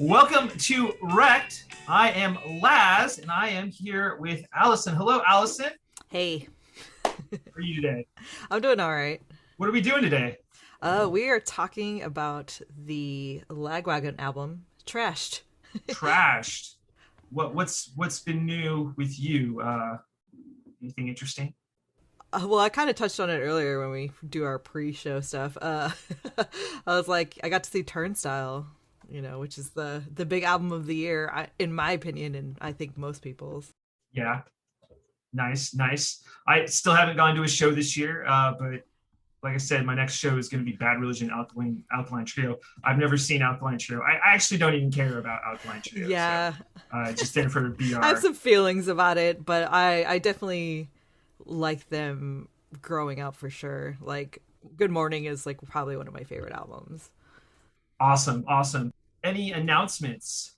Welcome to Wrecked. I am Laz, and I am here with Allison. Hello, Allison. Hey, How are you today? I'm doing all right. What are we doing today? We are talking about the Lagwagon album, Trashed. Trashed. What's been new with you? Anything interesting? Well, I kind of touched on it earlier when we do our pre-show stuff. I was like, I got to see Turnstile, which is the big album of the year, in my opinion, and I think most people's. Yeah, nice, nice. I still haven't gone to a show this year, but like I said, my next show is going to be Bad Religion Alkaline Trio. I've never seen Alkaline Trio. I actually don't even care about Alkaline Trio. Yeah, So just in for I have BR. some feelings about it, but I definitely like them growing up for sure. Like, Good Morning is like probably one of my favorite albums. Awesome, awesome. Any announcements?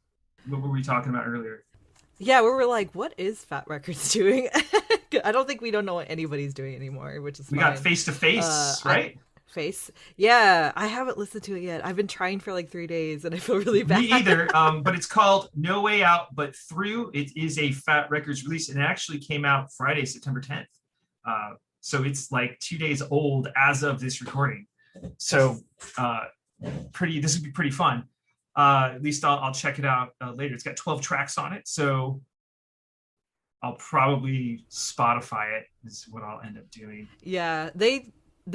What were we talking about earlier? Yeah, we were like, what is Fat Records doing? I don't think we don't know what anybody's doing anymore, which is We fine. got Face to Face, I right? Face. Yeah, I haven't listened to it yet. I've been trying for like 3 days and I feel really Me bad. either. But it's called No Way Out But Through. It is a Fat Records release, and it actually came out Friday, September 10th. So it's like 2 days old as of this recording. So pretty. This would be pretty fun. At least I'll check it out later. It's got 12 tracks on it, so I'll probably Spotify it. Is what I'll end up doing. Yeah, they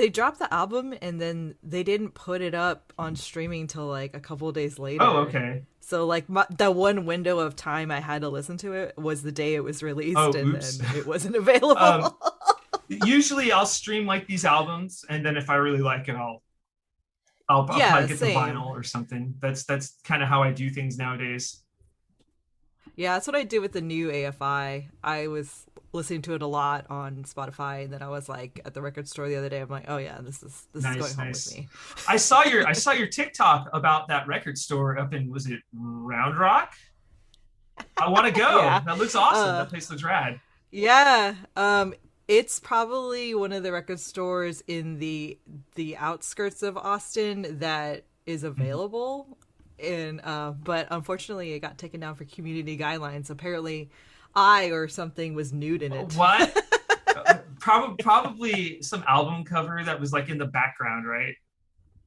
dropped the album and then they didn't put it up on streaming till like a couple of days Oh, later. okay. So like the one window of time I had to listen to it was the day it was released, Oh, and oops. then it wasn't available. Usually I'll stream like these albums, and then if I really like it, I'll Yeah, probably get the vinyl same. or something. That's kind of how I do things nowadays. Yeah, that's what I did with the new AFI. I was listening to it a lot on Spotify, and then I was like at the record store the other day. I'm like, oh yeah, this is going Nice, home with nice. me. I saw your TikTok about that record store up in, was it Round Rock? I want to go. Yeah, That looks awesome. uh, That place looks rad. yeah. It's probably one of the record stores in the outskirts of Austin that is Mhm. available, and but unfortunately, it got taken down for community guidelines. Apparently, I or something was nude in it. What? Probably some album cover that was like in the background, right?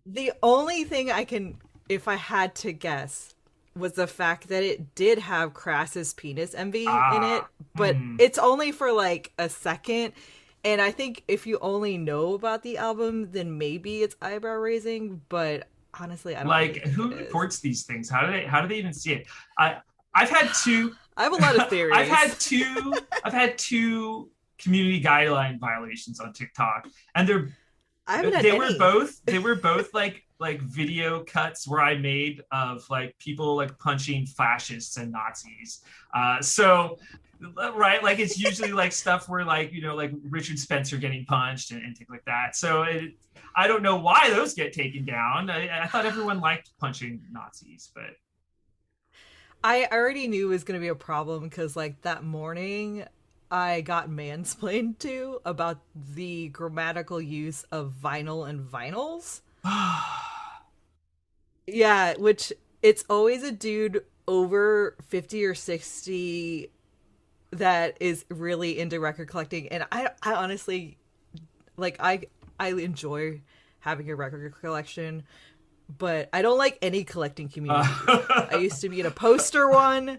The only thing I can, if I had to guess, was the fact that it did have Crass's penis envy in it, Ah, but hmm. it's only for like a second. And I think if you only know about the album, then maybe it's eyebrow raising, but honestly, I don't Like, really think who it is. reports these things? How do they even see it? I I've had two I have a lot of I've theories. had two I've had two community guideline violations on TikTok, and I haven't had they were any. both they were both like video cuts where I made of like people like punching fascists and Nazis. So right, like it's usually like stuff where like like Richard Spencer getting punched and things like that. So I don't know why those get taken down. I thought everyone liked punching Nazis, but I already knew it was going to be a problem because, like, that morning I got mansplained to about the grammatical use of vinyl and vinyls. Yeah, which it's always a dude over 50 or 60 that is really into record collecting. And I honestly, like, I enjoy having a record collection, but I don't like any collecting community. I uh, used to be in a poster one.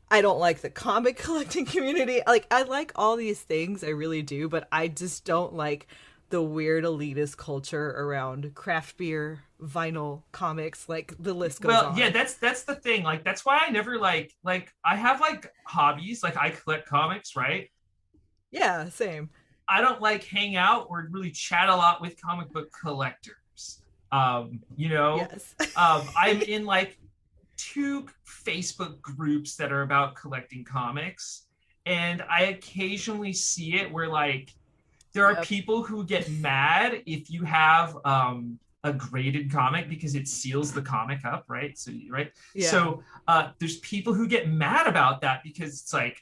I don't like the comic collecting community. Like, I like all these things, I really do, but I just don't like the weird elitist culture around craft beer, vinyl, comics. Like, the list goes well, yeah, on. that's the thing. Like that's why I never like I have like hobbies, like I collect comics, right? Yeah, same. I don't like hang out or really chat a lot with comic book collectors. Um, you know, Yes. I'm in like two Facebook groups that are about collecting comics, and I occasionally see it where like there are Yep. people who get mad if you have a graded comic because it seals the comic up, right? So right, Yeah. so there's people who get mad about that because it's like,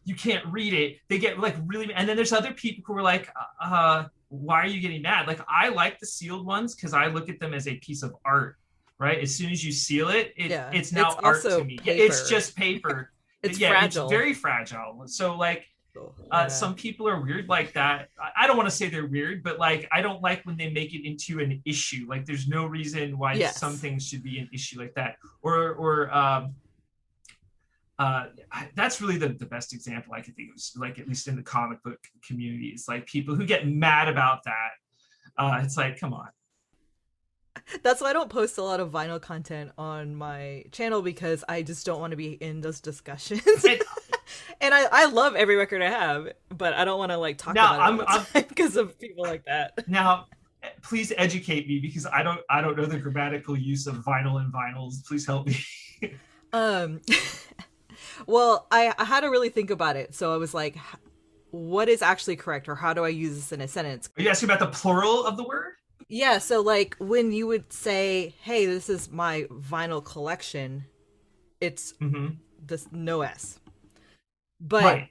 you can't read it. They get like really, and then there's other people who are like, why are you getting mad? Like I like the sealed ones because I look at them as a piece of art. right? As soon as you seal it, Yeah. it's It's now art to also me. Yeah, it's paper. just paper. It's Yeah, it's fragile. very fragile. So like Yeah. some people are weird like that. I don't want to say they're weird, but like I don't like when they make it into an issue. Like there's no reason why some Yes. things should be an issue like that. Or uh, that's really the best example I could think of, like at least in the comic book community. It's like people who get mad about that. It's like, come on. That's why I don't post a lot of vinyl content on my channel, because I just don't want to be in those discussions. And And I love every record I have, but I don't want to like talk now about it all the time because of people like that. now please educate me because I don't know the grammatical use of vinyl and vinyls. Please help me. Um, well, I had to really think about it. So I was like, what is actually correct, or how do I use this in a sentence? Are you asking about the plural of the word? Yeah, so like when you would say, hey, this is my vinyl collection, it's Mm-hmm. this no S. But Right.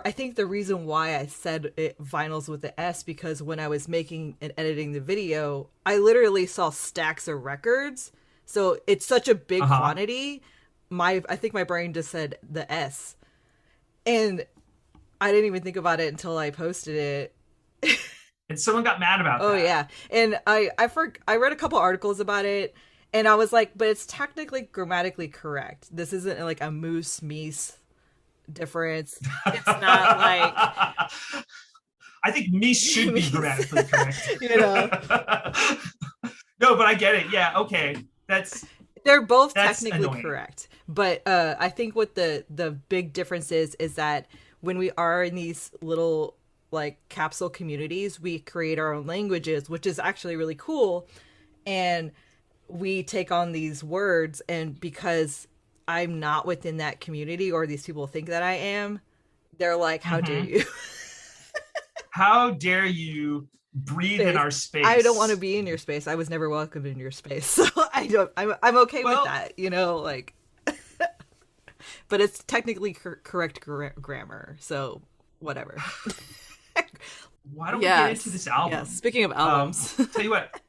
I think the reason why I said it vinyls with the S, because when I was making and editing the video, I literally saw stacks of records. So it's such a big Uh-huh. quantity. I think my brain just said the S. And I didn't even think about it until I posted it. And someone got mad about Oh that. yeah. And I read a couple articles about it, and I was like, but it's technically grammatically correct. This isn't like a moose meese difference. It's not like I think me should be grammatically correct. you know, No, but I get it. Yeah, okay. they're both That's technically annoying. correct. But I think what the big difference is that when we are in these little like capsule communities, we create our own languages, which is actually really cool. And we take on these words, and because I'm not within that community, or these people think that I am, they're like, how dare Mhm. you? How dare you breathe in Space. our space? I don't want to be in your space. I was never welcome in your space. So I'm okay with Well, that, like, but it's technically correct grammar. So whatever. why don't we get into Yes. this album? Yes. Speaking of albums. Tell you what,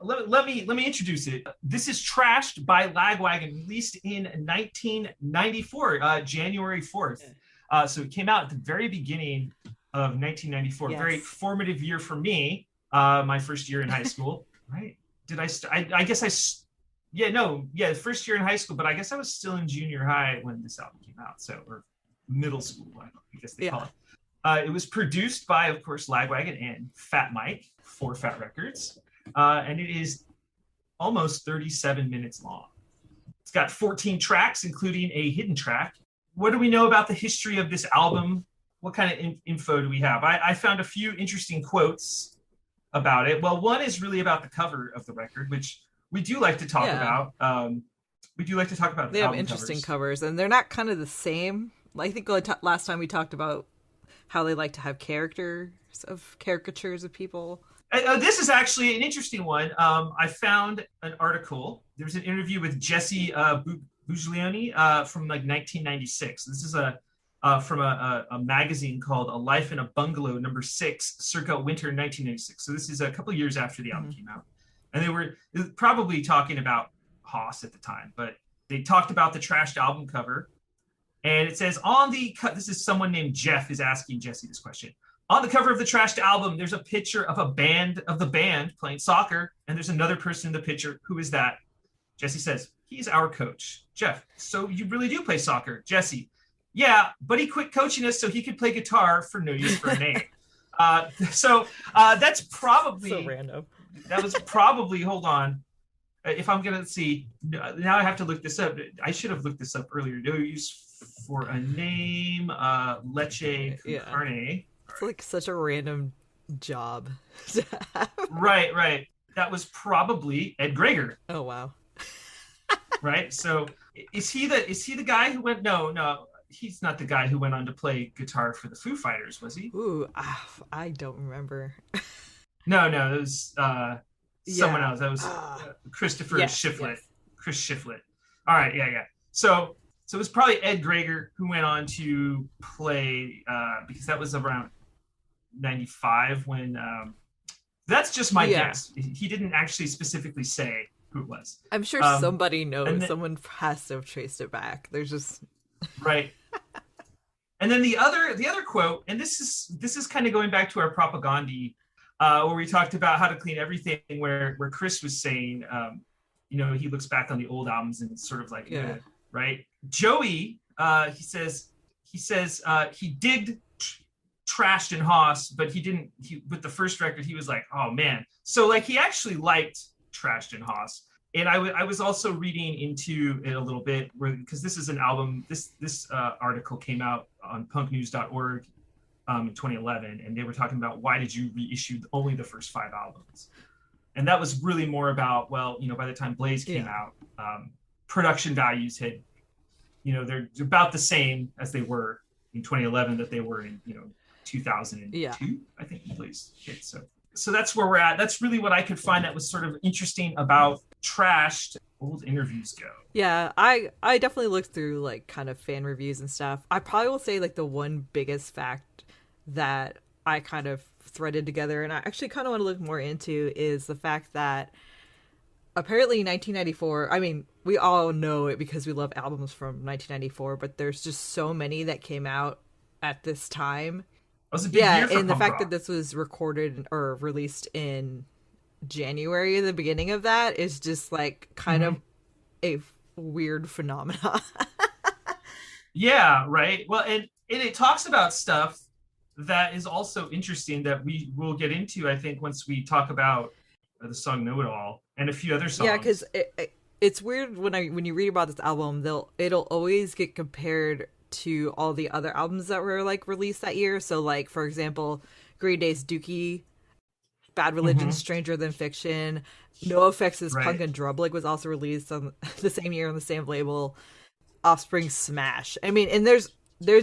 let me introduce it. This is Trashed by Lagwagon, released in 1994, January 4th. So it came out at the very beginning of 1994. Yes. Very formative year for me. My first year in high school. Right? Did I guess yeah, no, yeah, first year in high school, but I guess I was still in junior high when this album came out. So, or middle school, I guess they call it. It was produced by, of course, Lagwagon and Fat Mike for Fat Records. And it is almost 37 minutes long. It's got 14 tracks, including a hidden track. What do we know about the history of this album? What kind of info do we have? I found a few interesting quotes about it. Well, one is really about the cover of the record, which we do like to talk about. We do like to talk about they the have album interesting covers, and they're not kind of the same. I think last time we talked about how they like to have caricatures of people. This is actually an interesting one. I found an article. There's an interview with Jesse Buglioni from like 1996. This is from a magazine called A Life in a Bungalow, #6, circa winter 1996. So this is a couple of years after the album came out. And they were probably talking about Haas at the time, but they talked about the trashed album cover. And it says on the this is someone named Jeff is asking Jesse this question. On the cover of the trashed album, there's a picture of the band playing soccer, and there's another person in the picture. Who is that? Jesse says, he's our coach. Jeff, so you really do play soccer? Jesse, yeah, but he quit coaching us so he could play guitar for no use for a name. That's probably so random. That was probably, hold on. If I'm going to see, now I have to look this up. I should have looked this up earlier. No use for a name, Leche Carne. It's like such a random job. Right. That was probably Ed Greger. Oh, wow. Right. So is he the guy who went, no, he's not the guy who went on to play guitar for the Foo Fighters, was he? Ooh, I don't remember. No, it was someone else. That was Christopher Shiflett. Yes. Chris Shiflett. All right, yeah. So it was probably Ed Greger who went on to play because that was around 95 when that's just my guess. He didn't actually specifically say who it was. I'm sure somebody knows. Then, someone has to have traced it back. There's just right. And then the other quote, and this is kind of going back to our propaganda, where we talked about how to clean everything, where Chris was saying, he looks back on the old albums and it's sort of like, right? Joey, he says he digged Trashed and Haas, but with the first record, he was like, oh man. So like he actually liked Trashed and Haas. And I was also reading into it a little bit because this is an album, this article came out on punknews.org in 2011, and they were talking about why did you reissue only the first 5 albums? And that was really more about, well, by the time Blaze came out, production values had, they're about the same as they were in 2011 that they were in, 2002, I think Blaze hit. So that's where we're at. That's really what I could find that was sort of interesting about Trashed old interviews go. Yeah, I definitely looked through like kind of fan reviews and stuff. I probably will say like the one biggest fact that I kind of threaded together and I actually kind of want to look more into is the fact that apparently in 1994, I mean, we all know it because we love albums from 1994, but there's just so many that came out at this time. It was a big year for and the punk fact rock. that this was recorded or released in January, the beginning of that, is just like kind of a weird phenomenon. Yeah, right. Well, and it talks about stuff that is also interesting that we will get into, I think, once we talk about the song Know It All and a few other songs. Yeah, because it's weird when you read about this album, it'll always get compared to all the other albums that were like released that year. So like, for example, Green Day's Dookie, Bad Religion, Stranger Than Fiction, NoFX's Punk and Drublic was also released on the same year on the same label. Offspring Smash. I mean, and there's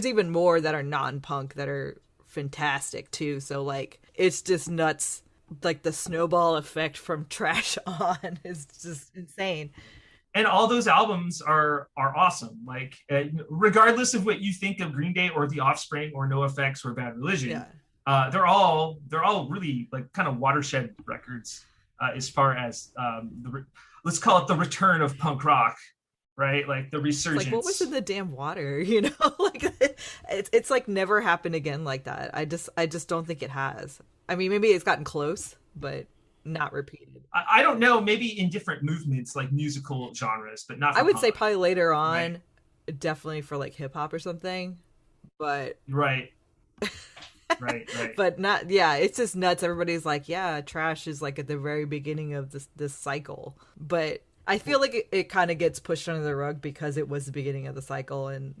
even more that are non-punk that are fantastic too. So like, it's just nuts. Like the snowball effect from Trash on is just insane. And all those albums are awesome. Like, regardless of what you think of Green Day or The Offspring or NoFX or Bad Religion, they're all really like kind of watershed records as far as let's call it the return of punk rock, right? Like the resurgence. Like what was in the damn water, Like it's like never happened again like that. I just don't think it has. I mean, maybe it's gotten close, but not repeated. I don't know, maybe in different movements, like musical genres, but not for I would punk. say probably later on, definitely for like hip hop or something, but right. But not, it's just nuts. Everybody's like, Trash is like at the very beginning of this cycle, but I feel like it kind of gets pushed under the rug because it was the beginning of the cycle, and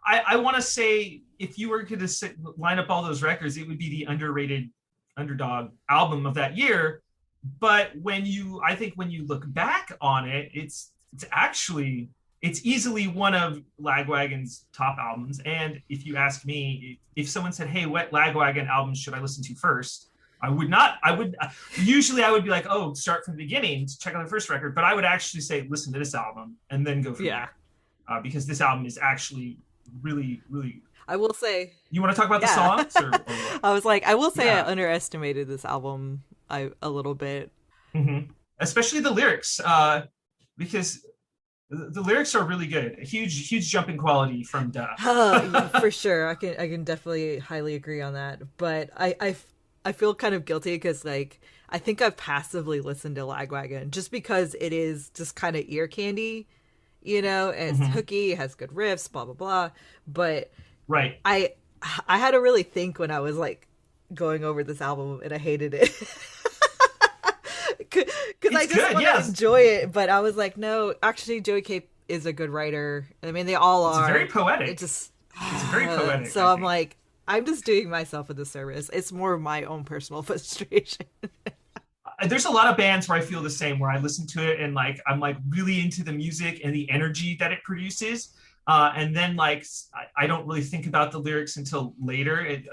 I want to say if you were going to line up all those records, it would be the underrated underdog album of that year. But when you look back on it, it's easily one of Lagwagon's top albums. And if you ask me, if someone said, hey, what Lagwagon albums should I listen to first? I would be like, oh, start from the beginning, check out the first record. But I would actually say, listen to this album and then go from there. Because this album is actually really, really. I will say. You want to talk about the songs? Or what? I was like, I will say I underestimated this album a little bit. Mm-hmm. Especially the lyrics, because the lyrics are really good. A huge jump in quality from Duh. For sure. I can definitely highly agree on that. But I feel kind of guilty because like I think I've passively listened to Lagwagon just because it is just kind of ear candy, and it's hooky, it has good riffs, blah blah blah. But I had to really think when I was like going over this album, and I hated it. Because I just want to enjoy it, but I was like, no, actually Joey Cape is a good writer. I mean, they all are. It's very poetic. It's very poetic. So I'm like, I'm just doing myself a disservice. It's more of my own personal frustration. There's a lot of bands where I feel the same, where I listen to it and like I'm like really into the music and the energy that it produces. And then like I don't really think about the lyrics until later. It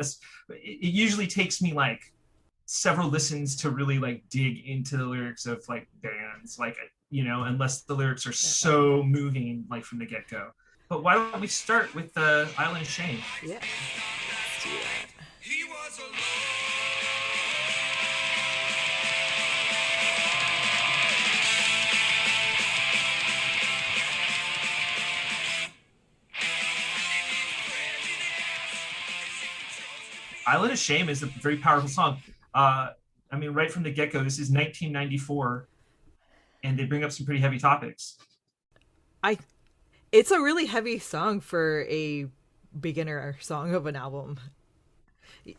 usually takes me like several listens to really like dig into the lyrics of like bands, like unless the lyrics are so moving like from the get-go. But why don't we start with the Island of Shame? Yeah. Let's do that. He was alone. Island of Shame is a very powerful song. I mean, right from the get go, this is 1994, and they bring up some pretty heavy topics, I it's a really heavy song for a beginner song of an album.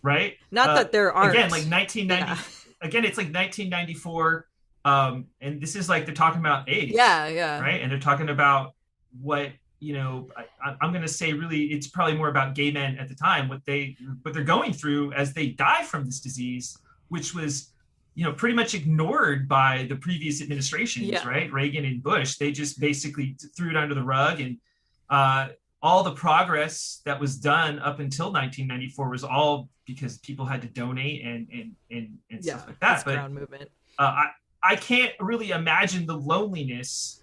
right? Not that there Again, aren't. like 1990. Yeah. Again, it's like 1994, and this is like they're talking about AIDS, Yeah, yeah. right? And they're talking about what I'm going to say. Really, it's probably more about gay men at the time, what they're going through as they die from this disease, which was pretty much ignored by the previous administrations, Yeah. right? Reagan and Bush. They just basically threw it under the rug, and uh, all the progress that was done up until 1994 was all because people had to donate and Yeah. stuff like This that. But ground movement. I can't really imagine the loneliness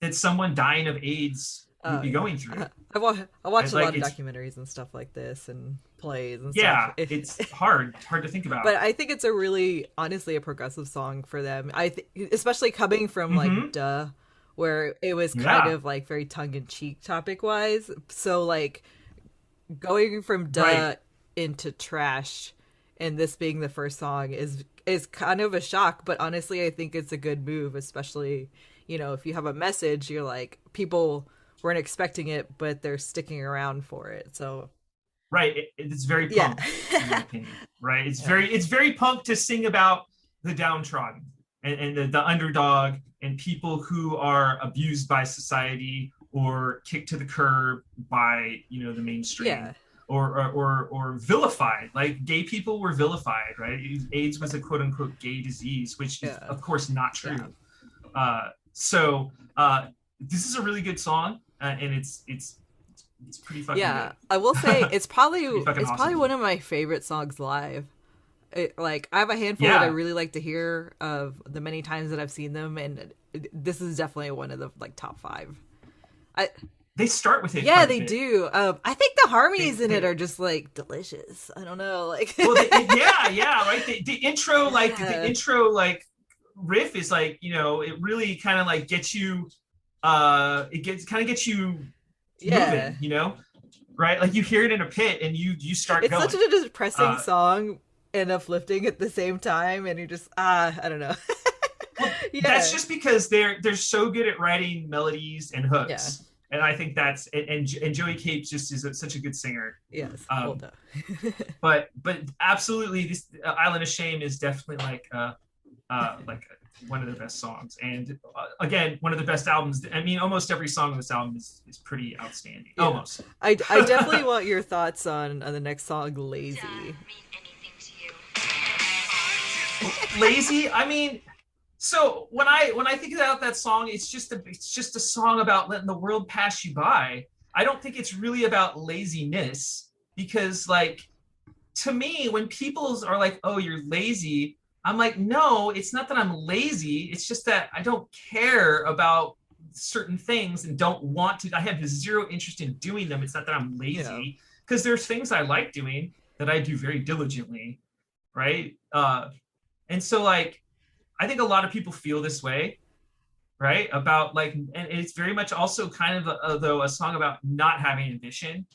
that someone dying of AIDS would Oh be yeah. going through. I watch a Like lot of documentaries and stuff like this and plays and yeah, stuff. it's hard to think about. But I think it's a really, honestly, a progressive song for them. Especially coming from Mm-hmm. like Duh, where it was kind Yeah, of like very tongue in cheek topic wise. So like going from Duh right. into Trash, and this being the first song is kind of a shock. But honestly, I think it's a good move, especially if you have a message, you're like people weren't expecting it, but they're sticking around for it. So Right. It's very yeah, punk, in my opinion. Right. yeah, It's very punk to sing about the downtrodden and the underdog and people who are abused by society or kicked to the curb by the yeah, mainstream or vilified. Like gay people were vilified, right? AIDS was a quote unquote gay disease, which is yeah. of course not Yeah. true. So this is a really good song, and it's pretty fucking Yeah, good. I will say It's pretty fucking it's probably awesome. one of my favorite songs live. Like I have a handful that I Yeah, really like to hear of the many times that I've seen them, and this is definitely one of the like top five. I they start with it Yeah, quite a they bit. do. I think the harmonies in it They are just like delicious. I don't know, like well, yeah, right. The intro, like the yeah, intro, like riff is like it really kind of like gets you, it gets you yeah. moving, right? Like you hear it in a pit and you start It's such going. a depressing Uh, song and uplifting at the same time, and you just I don't know. well, that's Yeah, just because they're so good at writing melodies and yeah, hooks, and I think that's and Joey Cape just is such a good singer. yes. Well Um, done. but absolutely, this Island of Shame is definitely like one of the best songs, and again, one of the best albums. I mean, almost every song on this album is pretty outstanding. Yeah. Almost. I definitely want your thoughts on the next song, Lazy. Lazy. I mean, so when I think about that song, it's just a song about letting the world pass you by. I don't think it's really about laziness because like to me, when people are like, "Oh, you're lazy," I'm like, "No, it's not that I'm lazy. It's just that I don't care about certain things and don't want to. I have zero interest in doing them. It's not that I'm Yeah. lazy because there's things I like doing that I do very diligently, right? And so like, I think a lot of people feel this way, right? About like, and it's very much also kind of though a song about not having ambition,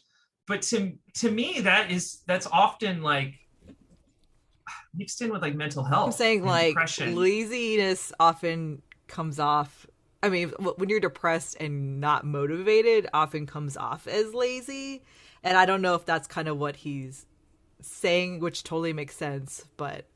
but to me that's often like mixed in with like mental I'm health saying and like depression. laziness often comes off. I mean, when you're depressed and not motivated, often comes off as lazy. And I don't know if that's kind of what he's saying, which totally makes sense. But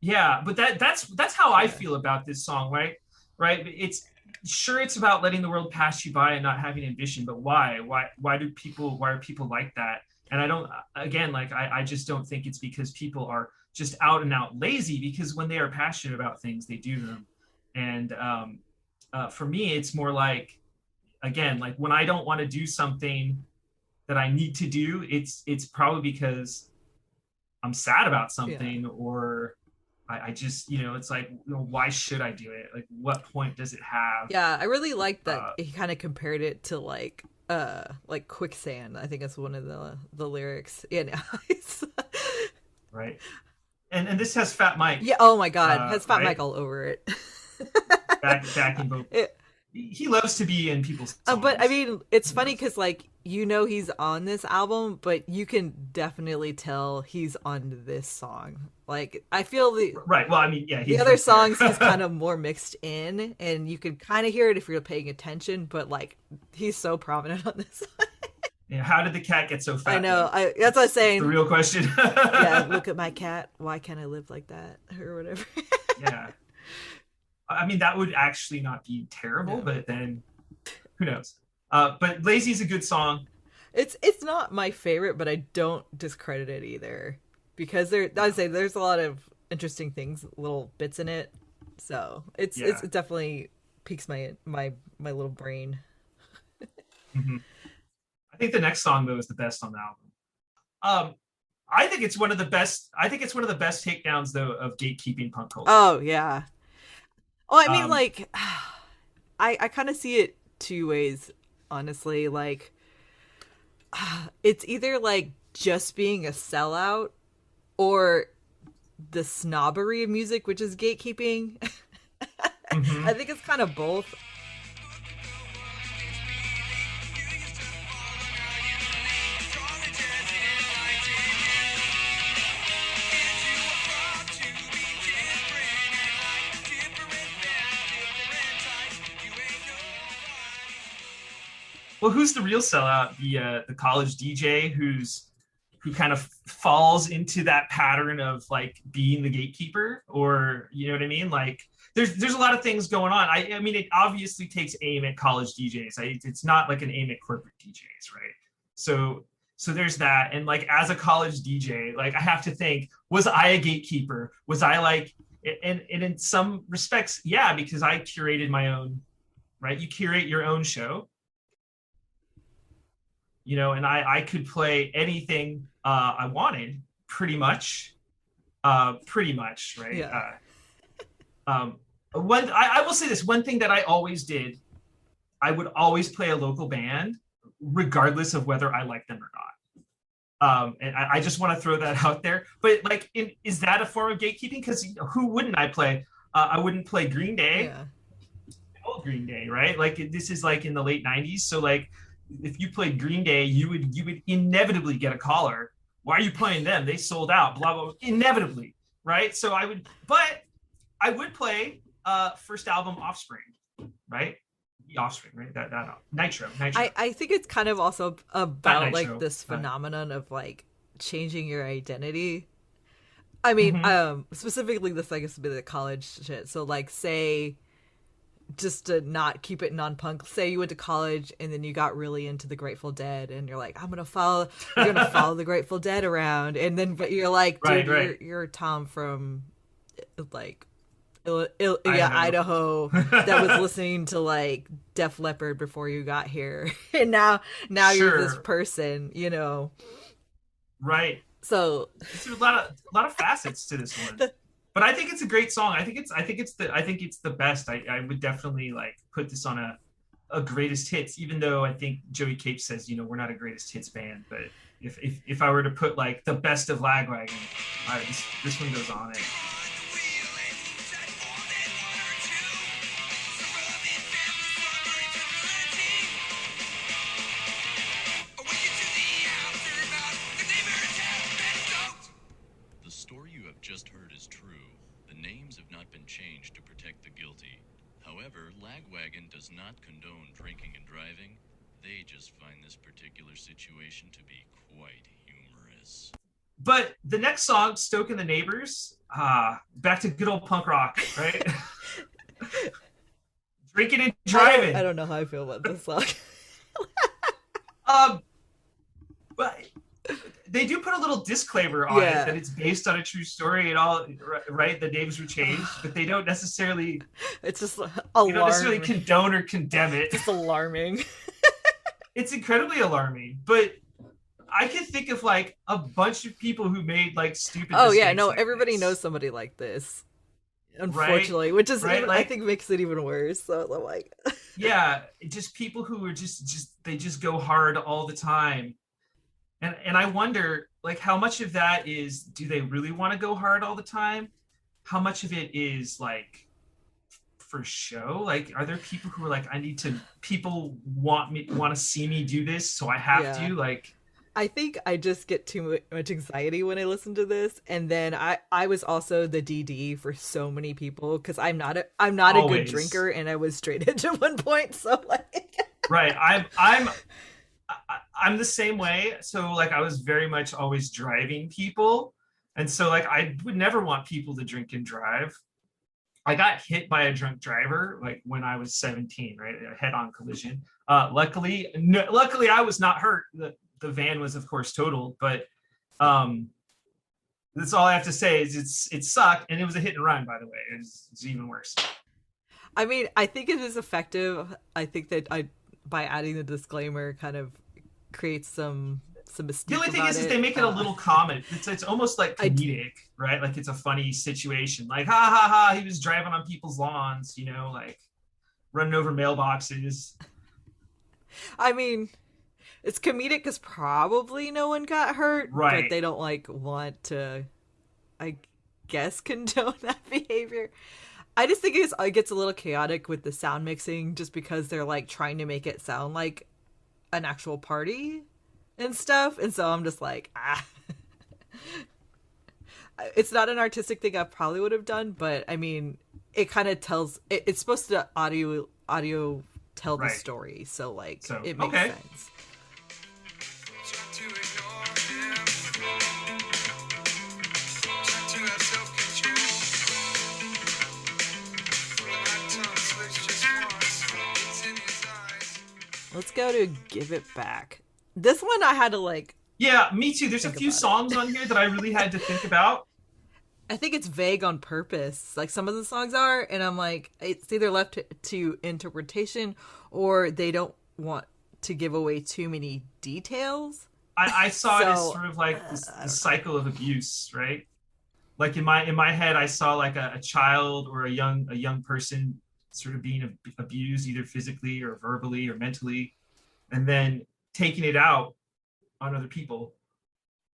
Yeah, but that's how I yeah, feel about this song, right? Right? It's sure it's about letting the world pass you by and not having ambition, but why? Why are people like that? And I don't again like I just don't think it's because people are just out and out lazy because when they are passionate about things, they do them. And for me, it's more like again, like when I don't want to do something that I need to do, it's probably because I'm sad about yeah. something or I just, it's like, why should I do it? Like, what point does it have? Yeah, I really like that Uh, he kind of compared it to like quicksand. I think that's one of the lyrics. Yeah, no, right. And this has Fat Mike, yeah. Oh my God, has Fat right? Mike all over it. Backing vocals. it he loves to be in people's But I songs. mean, it's He funny does. because like he's on this album, but you can definitely tell he's on this song. Like I feel Right. Well, I mean, yeah, the he's other right there. songs he's kind of more mixed in, and you can kind of hear it if you're paying attention. But like he's so prominent on this. Yeah, how did the cat get so I fat know. though? That's what I'm That's the saying. real question. Yeah, look at my cat. Why can't I live like that or whatever? Yeah. I mean, that would actually not be terrible, No. but then who knows? But Lazy is a good song. It's not my favorite, but I don't discredit it either because I'd No. say there's a lot of interesting things, little bits in it. So Yeah. it definitely piques my little brain. Mhm. I think the next song though is the best on the album. Um, I think it's one of the best. I think it's one of the best takedowns though of gatekeeping punk culture. Oh yeah. Oh, I mean Um, like I kind of see it two ways, honestly. Like it's either like just being a sellout or the snobbery of music, which is gatekeeping. I mhm. think it's kind of both. Well, who's the real sellout? The college DJ who kind of falls into that pattern of like being the gatekeeper, or you know what I mean? Like there's a lot of things going on. I mean, it obviously takes aim at college DJs. It's not like an aim at corporate DJs, right? So so there's that. And like as a college DJ, like I have to think, was I a gatekeeper? Was I like, and in some respects, yeah, because I curated my own, right? You curate your own show, you know, and I could play anything I wanted, pretty much, right? Yeah. One, I will say this one thing that I always did, I would always play a local band, regardless of whether I like them or not. And I just want to throw that out there. But like, is that a form of gatekeeping? Because who wouldn't I play? I wouldn't play Green Day, Yeah. old Green Day, right? Like this is like in the late '90s, so like if you played Green Day, you would inevitably get a caller. Why are you playing them? They sold out. Blah blah. Blah. Inevitably, right? So I would, but I would play first album Offspring, right? The Offspring, right? That Nitro. I think it's kind of also Not about like Nitro. this phenomenon of like changing your identity. I mean, Mm-hmm. specifically this I guess would be the college shit. So like say just to not keep it non-punk, say you went to college and then you got really into the Grateful Dead and you're like, you're gonna follow the Grateful Dead around, and then but you're like, dude, Right, right. you're Tom from like yeah, Idaho. Idaho, that was listening to like Def Leppard before you got here, and now you're this Sure. person, Right. So There's a lot of facets to this one. the, But I think it's a great song. I think it's the best. I would definitely like put this on a greatest hits, even though I think Joey Cape says, we're not a greatest hits band. But if I were to put like the best of Lagwagon, this one goes on it. The story you have just heard is true. The names have not been changed to protect the guilty. However, Lagwagon does not condone drinking and driving. They just find this particular situation to be quite humorous. But the next song, Stoke and the Neighbors, back to good old punk rock, right? Drinking and I driving. don't know how I feel about this song. Um, but they do put a little disclaimer on it that Yeah, it's based on a true story and all, right? The names were changed, but it's just they don't necessarily alarming. condone or condemn it. Just alarming. It's incredibly alarming, but I can think of like a bunch of people who made like stupid Oh yeah, mistakes no, like everybody knows this, somebody like this. right? Unfortunately, which is Right? even I Like, think makes it even worse. So I'm like, yeah, just people who are just they just go hard all the time. And I wonder like how much of that is, do they really want to go hard all the time? How much of it is like for show? Like, are there people who are like, people want to see me do this, so I have to? Like, I think I just get too much anxiety when I listen to this, and then I was also the DD for so many people because I'm not a good drinker, and I was straight edge at one point. So like, right, I'm the same way. So like, I was very much always driving people, and so like, I would never want people to drink and drive. I got hit by a drunk driver like when I was 17, right? A head-on collision. Luckily, I was not hurt. The van was, of course, totaled, but that's all I have to say is it sucked, and it was a hit and run, by the way. It's even worse. I mean, I think it is effective. I think that by adding the disclaimer kind of creates some mystique. The only thing is they make it a little comic. It's almost like comedic, right? Like it's a funny situation. Like, ha ha ha, he was driving on people's lawns, like running over mailboxes. I mean, it's comedic because probably no one got hurt, right? But they don't want to, I guess, condone that behavior. I just think it gets a little chaotic with the sound mixing, just because they're like trying to make it sound like an actual party and stuff, and so I'm just like, it's not an artistic thing I probably would have done, but I mean, it kind of tells. It's supposed to audio tell the story, so like it makes sense. Let's go to Give It Back. This one I had to like... Yeah, me too. There's a few songs on here that I really had to think about. I think it's vague on purpose. Like some of the songs are, and I'm like, it's either left to interpretation or they don't want to give away too many details. I saw it as sort of like this cycle of abuse, right? Like in my head, I saw like a child or a young person sort of being abused, either physically or verbally or mentally, and then taking it out on other people,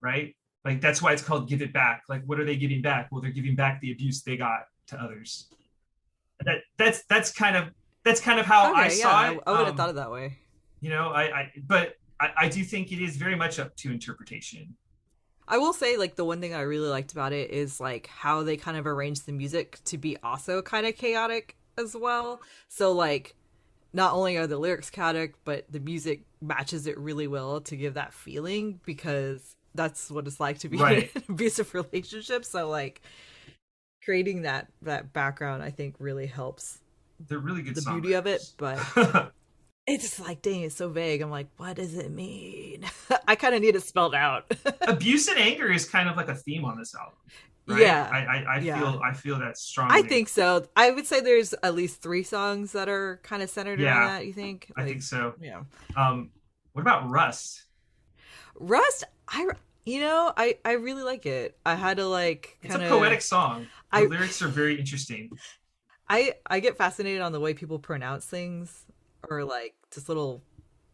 right? Like that's why it's called Give It Back. Like, what are they giving back? Well, they're giving back the abuse they got to others. That's kind of how I saw it. I would have thought it that way. But I do think it is very much up to interpretation. I will say, like, the one thing I really liked about it is like how they kind of arranged the music to be also kind of chaotic as well. So like, not only are the lyrics chaotic, but the music matches it really well to give that feeling, because that's what it's like to be in an abusive relationship. So like, creating that background, I think, really helps. They're really good. The beauty of it, but it's just like, dang, it's so vague. I'm like, what does it mean? I kind of need it spelled out. Abuse and anger is kind of like a theme on this album. Right? Yeah, I feel that strongly. I think so. I would say there's at least 3 songs that are kind of centered around that. You think? I think so. Yeah. What about Rust? Rust, I really like it. I had to like it's a poetic song. The lyrics are very interesting. I get fascinated on the way people pronounce things, or like just little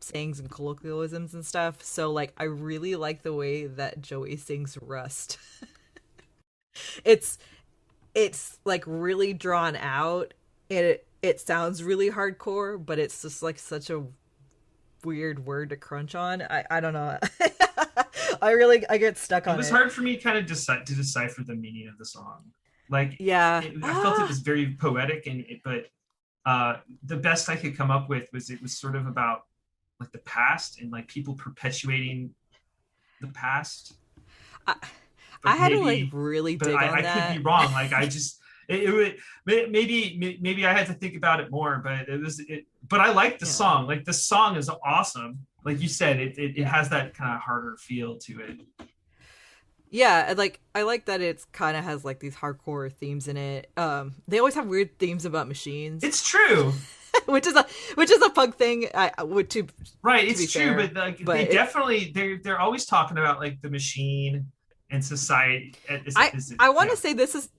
sayings and colloquialisms and stuff. So like, I really like the way that Joey sings Rust. It's like really drawn out. It sounds really hardcore, but it's just like such a weird word to crunch on. I don't know. I get stuck on it. It was hard for me kind of to decipher the meaning of the song. Like, I felt it was very poetic, but the best I could come up with was it was sort of about like the past and like people perpetuating the past. I had to like really dig on that. I could be wrong. Like I just maybe I had to think about it more, but but I like the song. Like the song is awesome. Like you said, it has that kind of harder feel to it. Yeah, like I like that it kind of has like these hardcore themes in it. They always have weird themes about machines. It's true. which is a punk thing. It's true, but like they definitely they're always talking about like the machine and society. I want to say this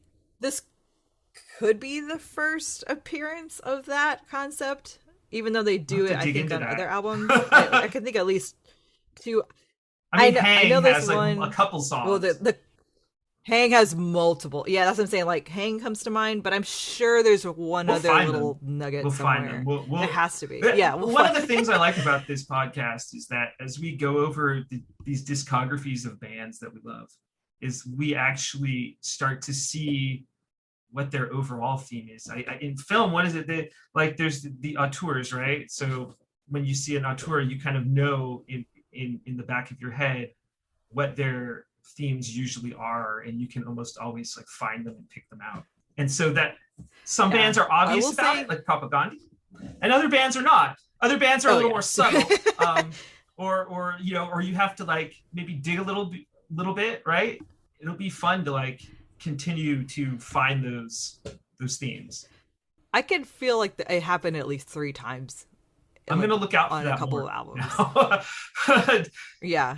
could be the first appearance of that concept, even though they do it, I think, on other albums. I can think at least 2. I know there's like a couple songs. Well, Hang has multiple. Yeah, that's what I'm saying. Like Hang comes to mind, but I'm sure there's one We'll other find little them. nugget We'll find them. somewhere. We'll It has to be. Yeah, we'll one find of the things I like about this podcast is that as we go over these discographies of bands that we love, is we actually start to see what their overall theme is. In film, what is it? Like there's the auteurs, right? So when you see an auteur, you kind of know in the back of your head what their themes usually are, and you can almost always like find them and pick them out. And so that some bands are obvious about it, like Propaganda, and other bands are not. Other bands are a little more subtle, or you have to like maybe dig a little bit, right? It'll be fun to like continue to find those themes. I can feel like it happened at least 3 times. I'm gonna look out for on that a couple more of albums. Yeah.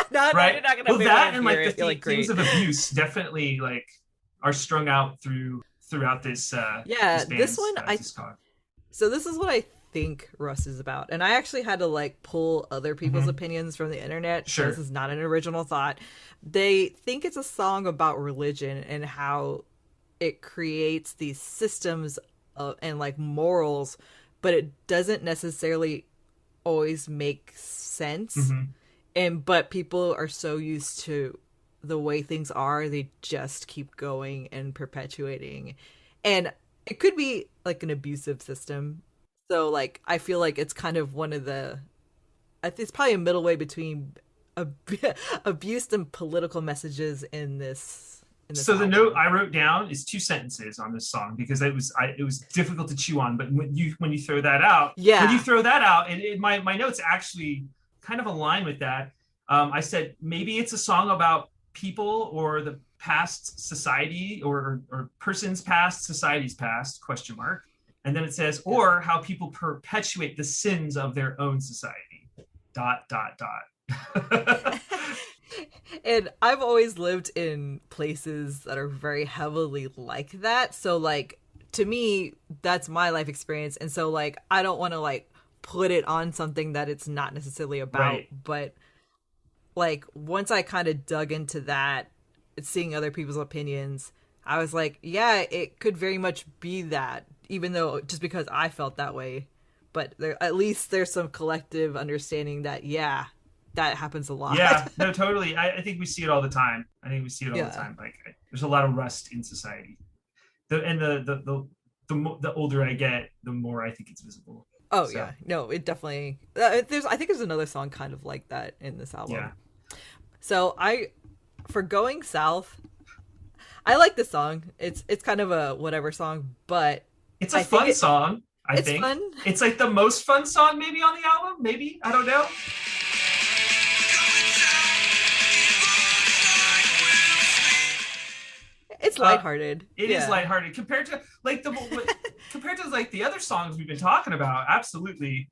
No, right. You're not gonna that and like the like, themes of abuse definitely like are strung out throughout this. This one So this is what I think Rust is about, and I actually had to like pull other people's opinions from the internet. Sure. So this is not an original thought. They think it's a song about religion and how it creates these systems and like morals, but it doesn't necessarily always make sense. But people are so used to the way things are, they just keep going and perpetuating. And it could be like an abusive system. So like I feel like it's kind of one of the, it's probably a middle way between abuse and political messages in this. So album. The note I wrote down is 2 sentences on this song because it was difficult to chew on. But when you throw that out, and my notes actually kind of align with that. I said maybe it's a song about people or the past society or person's past, society's past ? And then it says, or how people perpetuate the sins of their own society. ... And I've always lived in places that are very heavily like that. So like to me, that's my life experience. And so like I don't want to like put it on something that it's not necessarily about. Right. But like once I kind of dug into that, seeing other people's opinions, I was like, yeah, it could very much be that, even though just because I felt that way. But at least there's some collective understanding that, yeah, that happens a lot. Yeah, no, totally. I think we see it all the time. Like there's a lot of rust in society. The older I get, the more I think it's visible. Oh, so. Yeah. No, it definitely... I think there's another song kind of like that in this album. Yeah. So for Going South, I like this song. It's kind of a whatever song, but... It's a fun song, I think. Fun. It's like the most fun song maybe on the album, maybe? I don't know. It's lighthearted. It is lighthearted compared to like the other songs we've been talking about. Absolutely,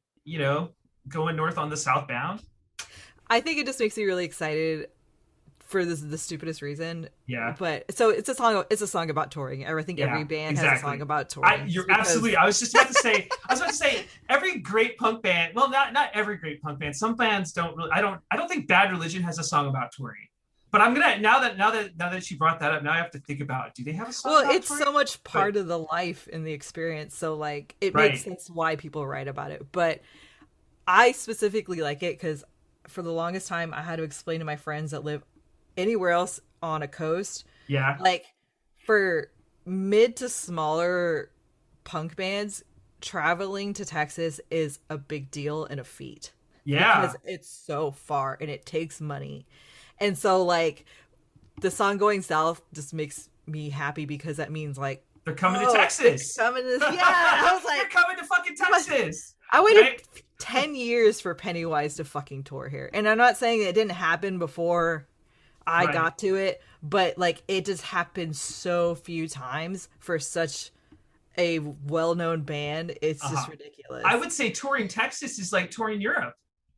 going north on the southbound. I think it just makes me really excited for the stupidest reason. Yeah. But so it's a song about touring. I think every band has a song about touring. Absolutely. I was about to say every great punk band. Well, not every great punk band. Some bands don't really. I don't think Bad Religion has a song about touring. But I'm gonna now that she brought that up, now I have to think about, do they have a song? Well, it's so much part of the life and the experience, so like it makes sense why people write about it. But I specifically like it because for the longest time I had to explain to my friends that live anywhere else on a coast. Yeah. Like for mid to smaller punk bands, traveling to Texas is a big deal and a feat. Yeah. Because it's so far and it takes money. And so, like, the song Going South just makes me happy because that means, like... They're coming to Texas! They're coming to... Yeah! I was like... They're coming to fucking Texas! I waited 10 years for Pennywise to fucking tour here. And I'm not saying it didn't happen before I got to it, but, like, it just happened so few times for such a well-known band. It's just ridiculous. I would say touring Texas is like touring Europe.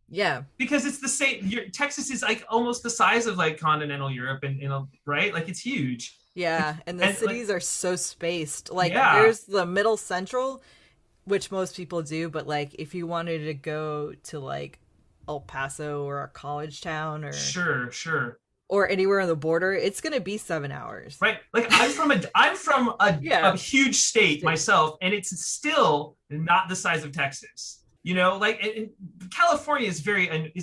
Yeah, because it's the same. Texas is like almost the size of like continental Europe, and right, like it's huge. Yeah, and the cities are so spaced. Like there's the Middle Central, which most people do, but like if you wanted to go to like El Paso or a college town or sure, or anywhere on the border, it's gonna be 7 hours. Right. Like I'm from a Yeah. huge state myself, and it's still not the size of Texas. You know, like California is very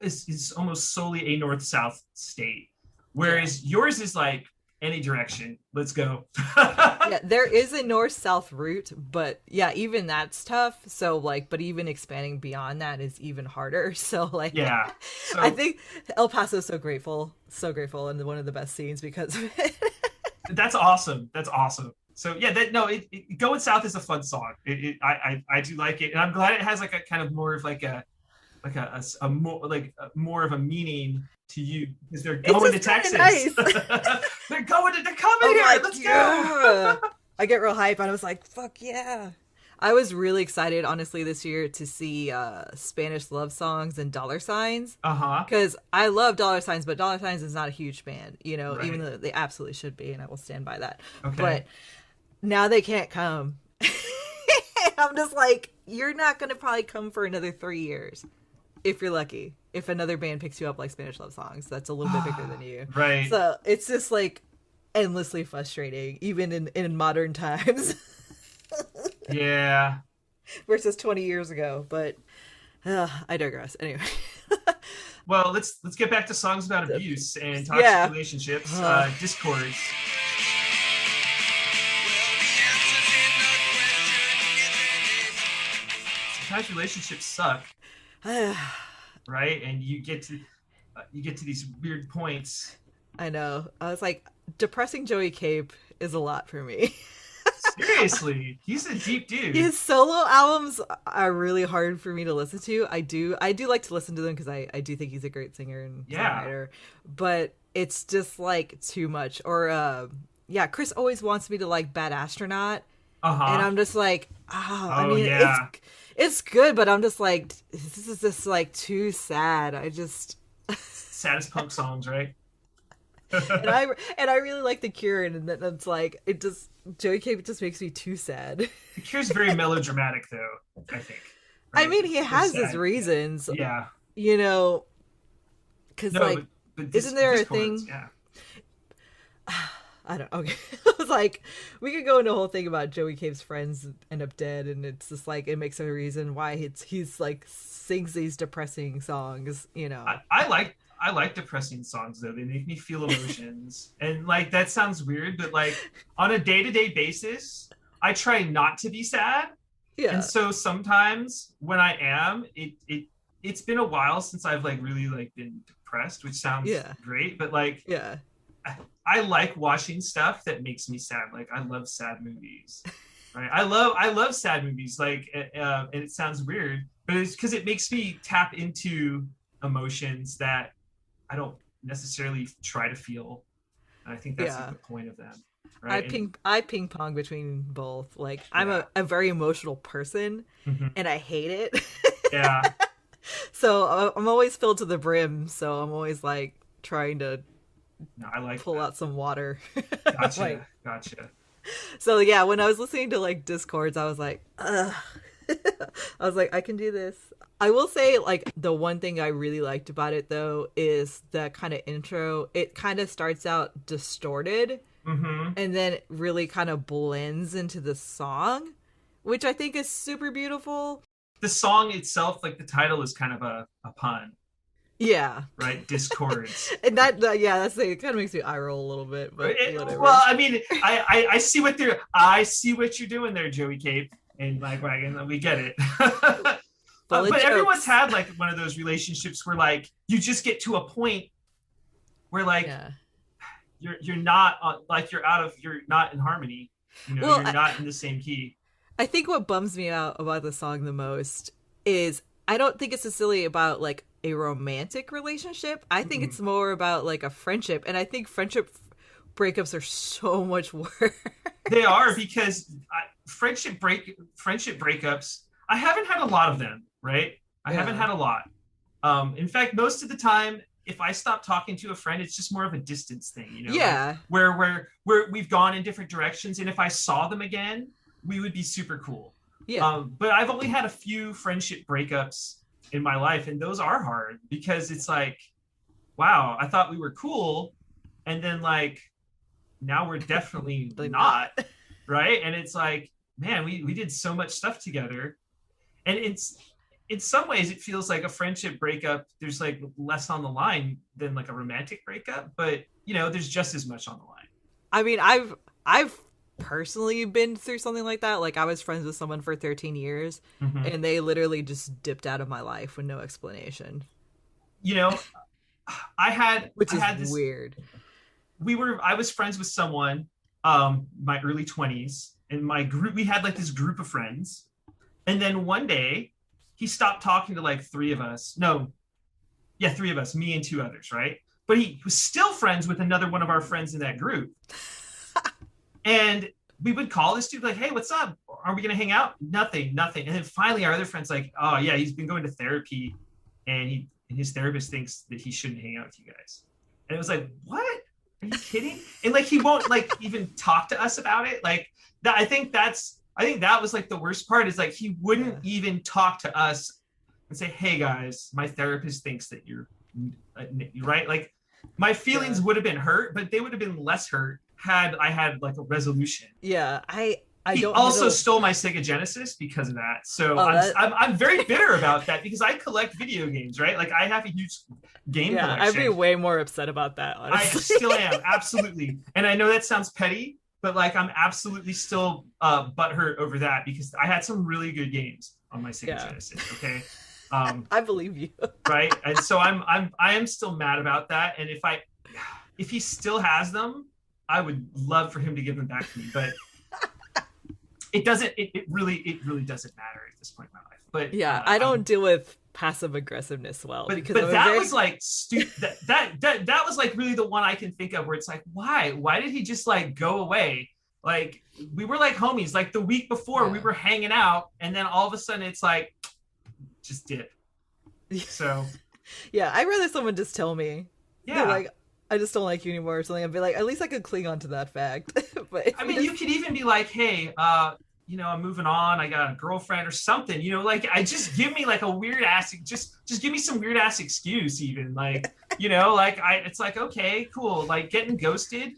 is almost solely a north-south state, whereas yours is like any direction. Let's go. Yeah, there is a north-south route, but yeah, even that's tough. So like, but even expanding beyond that is even harder. So like, Yeah. So, I think El Paso is so grateful, and one of the best scenes because of it. that's awesome. That's awesome. So yeah, going south is a fun song. I do like it, and I'm glad it has like a kind of more of like a more like more of a meaning to you because they're going to Texas. Nice. They're coming here. Let's go. I get real hype, and I was like, "Fuck yeah!" I was really excited, honestly, this year to see Spanish love songs and dollar signs. Because I love dollar signs, but dollar signs is not a huge band, you know, even though they absolutely should be, and I will stand by that. Okay. But now they can't come. I'm just like, you're not going to probably come for another 3 years. If you're lucky, if another band picks you up like Spanish love songs, that's a little bit bigger than you. Right. So it's just like endlessly frustrating, even in modern times. Yeah. Versus 20 years ago. But I digress. Anyway. Well, let's get back to songs about abuse and toxic relationships, discords. Sometimes relationships suck. Right, and you get to these weird points. I know. I was like, depressing Joey Cape is a lot for me. Seriously, he's a deep dude. His solo albums are really hard for me to listen to. I do like to listen to them because I do think he's a great singer and songwriter. But it's just like too much. Or Chris always wants me to like Bad Astronaut, and I'm just like, it's good, but I'm just like, this is just like too sad. Saddest punk songs, right? and I really like The Cure, and it's like Joey Cape just makes me too sad. The Cure's very melodramatic, though. I think. Right? I mean, he has his reasons. Yeah. You know, because but isn't there a thing? Yeah. I don't. Okay, I was like, we could go into a whole thing about Joey Cape's friends end up dead, and it's just like it makes a reason why he's like sings these depressing songs. You know, I like depressing songs though. They make me feel emotions, and like that sounds weird, but like on a day-to-day basis, I try not to be sad. Yeah. And so sometimes when I am, it's been a while since I've like really like been depressed, which sounds great, but like I like watching stuff that makes me sad. Like I love sad movies, right? I love sad movies. Like, and it sounds weird, but it's because it makes me tap into emotions that I don't necessarily try to feel. And I think that's like the point of them. Right? I ping pong between both. Like I'm a very emotional person, and I hate it. Yeah. So I'm always filled to the brim. So I'm always like trying to pull out some water. Gotcha. Gotcha. So yeah, when I was listening to like Discords, I was like, ugh. I was like, I can do this. I will say, like, the one thing I really liked about it though is the kind of intro. It kind of starts out distorted, and then it really kind of blends into the song, which I think is super beautiful. The song itself, like the title, is kind of a pun. Yeah. Right? Discords. And that's it kind of makes me eye roll a little bit, but whatever. Well, I mean, I see what you're doing there, Joey Cape and Lagwagon. We get it. But everyone's had like one of those relationships where like you just get to a point where like you're not like you're not in harmony. You know, you're not in the same key. I think what bums me out about the song the most is I don't think it's necessarily about like a romantic relationship. I think it's more about like a friendship, and I think friendship breakups are so much worse. They are, because friendship breakups, I haven't had a lot of them, right? I haven't had a lot. In fact, most of the time, if I stop talking to a friend, it's just more of a distance thing, you know? Yeah. Like, where we've gone in different directions, and if I saw them again, we would be super cool. Yeah. But I've only had a few friendship breakups in my life, and those are hard because it's like wow, I thought we were cool, and then like now we're definitely Like, not, right? And it's like, man, we did so much stuff together, and it's in some ways it feels like a friendship breakup. There's like less on the line than like a romantic breakup, but you know, there's just as much on the line. I mean, I've personally been through something like that. Like I was friends with someone for 13 years Mm-hmm. and they literally just dipped out of my life with no explanation, You know, which I is had this. weird. I was friends with someone, my early 20s, and my group. We had like this group of friends, and then one day he stopped talking to like three of us. No, yeah, three of us, me and two others, right? But he was still friends with another one of our friends in that group. And we would call this dude like, hey, what's up? Are we gonna hang out? Nothing, nothing. And then finally our other friend's like, oh yeah, he's been going to therapy and his therapist thinks that he shouldn't hang out with you guys. And it was like, what? Are you kidding? And like he won't like even talk to us about it. Like that I think that was like the worst part is like he wouldn't even talk to us and say, hey guys, my therapist thinks that you're right. Like my feelings would have been hurt, but they would have been less hurt had I had like a resolution. Yeah, I He don't also know. stole my Sega Genesis because of that. So Oh, I'm very bitter about that because I collect video games, right? Like I have a huge game Yeah, I'd collection. be way more upset about that, I honestly. still am, absolutely. And I know that sounds petty, but like I'm absolutely still butthurt over that because I had some really good games on my Sega Genesis. Okay. I believe you. Right. And so I am still mad about that. And if he still has them, I would love for him to give them back to me. But it really doesn't matter at this point in my life. But Yeah, I don't deal with passive aggressiveness well but because that was like that was like really the one I can think of where it's like why did he just like go away? Like we were like homies, like the week before we were hanging out and then all of a sudden it's like just dip. So yeah, I'd rather someone just tell me. yeah, Like I just don't like you anymore or something. I'd be like, at least I could cling on to that fact. But I mean, you could even be like, hey, you know, I'm moving on. I got a girlfriend or something, you know, like I just give me like a weird ass, just give me some weird ass excuse even like, you know, like it's like, okay, cool. Like getting ghosted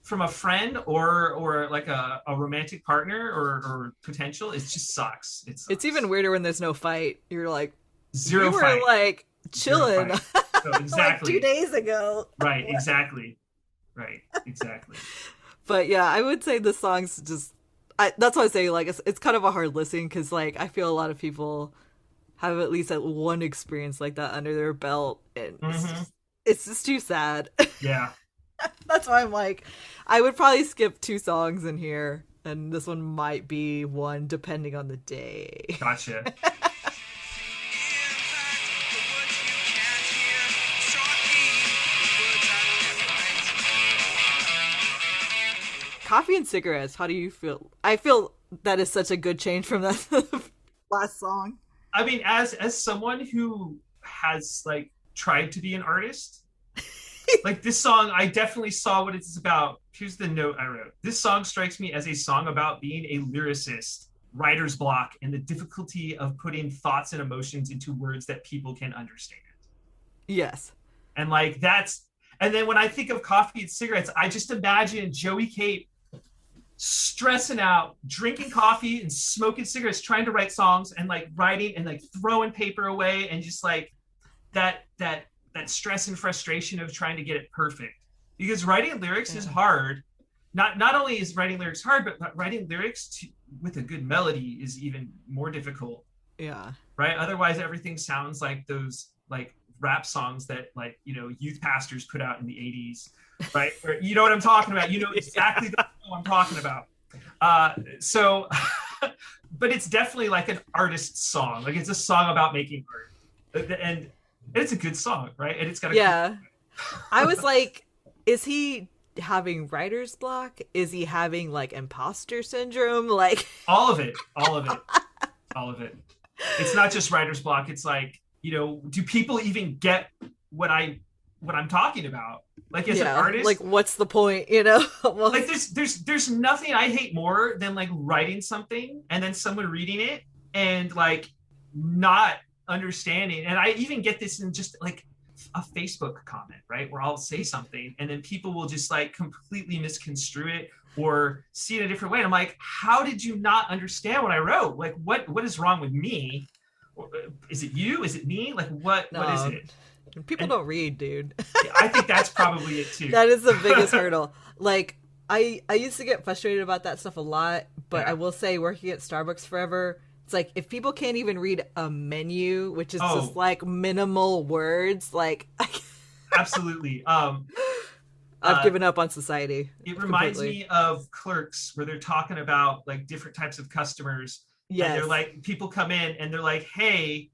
from a friend or like a romantic partner or potential, it just sucks. it's even weirder when there's no fight. You're like, zero you were fight. like chilling So exactly. like 2 days ago. Right. Exactly. Right. Exactly. But yeah, I would say the song's just. That's why I say like it's kind of a hard listen because like I feel a lot of people have at least one experience like that under their belt, and it's just too sad. Yeah. That's why I'm like, I would probably skip 2 songs in here, and this one might be one depending on the day. Gotcha. Coffee and cigarettes. How do you feel? I feel that is such a good change from that last song. I mean, as someone who has like tried to be an artist, like this song, I definitely saw what it's about. Here's the note I wrote. This song strikes me as a song about being a lyricist, writer's block, and the difficulty of putting thoughts and emotions into words that people can understand. Yes. And like and then when I think of coffee and cigarettes, I just imagine Joey Cape stressing out, drinking coffee and smoking cigarettes, trying to write songs and like writing and like throwing paper away and just like that stress and frustration of trying to get it perfect. Because writing lyrics is hard. Not only is writing lyrics hard, but writing lyrics with a good melody is even more difficult. Yeah. Right? Otherwise everything sounds like those like rap songs that like, you know, youth pastors put out in the 80s, right? Or, you know what I'm talking about. You know exactly what I'm talking about. So, but it's definitely like an artist's song. Like it's a song about making art. And it's a good song, right? And it's got a I was like, is he having writer's block? Is he having like imposter syndrome? Like all of it. It's not just writer's block. It's like, you know, do people even get what I'm talking about? Like as an artist, like what's the point, you know? Like there's nothing I hate more than like writing something and then someone reading it and like not understanding. And I even get this in just like a Facebook comment, right? Where I'll say something and then people will just like completely misconstrue it or see it a different way. And I'm like, how did you not understand what I wrote? Like, what is wrong with me? Is it you? Is it me? Like, what is it? People don't read, dude. I think that's probably it too. That is the biggest hurdle. Like, I used to get frustrated about that stuff a lot, but I will say working at Starbucks forever, it's like if people can't even read a menu, which is just like minimal words, like absolutely. I've given up on society. It reminds me of Clerks, where they're talking about like different types of customers. Yes. And they're like, people come in and they're like, hey,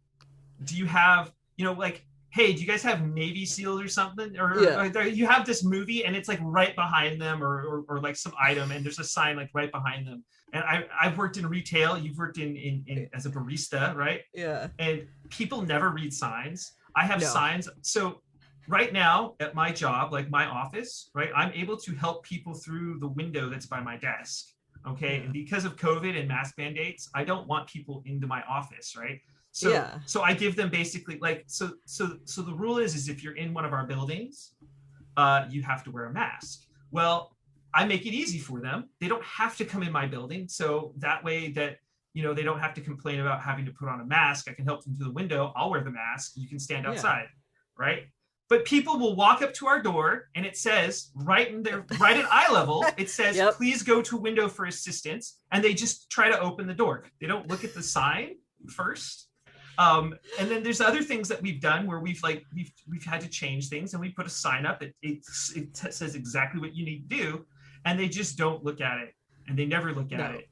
do you have, like, hey, do you guys have Navy SEALs or something? Or you have this movie and it's like right behind them or like some item and there's a sign like right behind them. And I've worked in retail. You've worked in as a barista, right? Yeah. And people never read signs. I have signs. So right now at my job, like my office, right, I'm able to help people through the window that's by my desk. Okay. And because of COVID and mask mandates, I don't want people into my office, right? So I give them basically like, so the rule is if you're in one of our buildings, you have to wear a mask. Well, I make it easy for them. They don't have to come in my building. So that way that, they don't have to complain about having to put on a mask. I can help them through the window. I'll wear the mask. You can stand outside, right? But people will walk up to our door and it says right at eye level, it says, please go to window for assistance. And they just try to open the door. They don't look at the sign first. And then there's other things that we've done where we've had to change things and we put a sign up that it says exactly what you need to do. And they just don't look at it and they never look at it.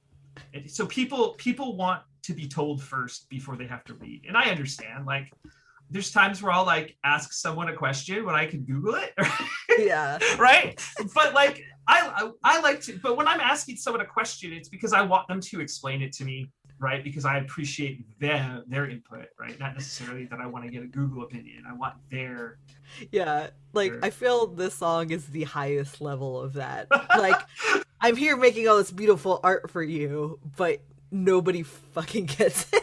And so people want to be told first before they have to read. And I understand, like, there's times where I'll like ask someone a question when I can Google it. Yeah. Right. But like, I like to, but when I'm asking someone a question, it's because I want them to explain it to me, right? Because I appreciate their input, right? Not necessarily that I want to get a Google opinion. I want their. Yeah. Like, I feel this song is the highest level of that. Like, I'm here making all this beautiful art for you, but nobody fucking gets it.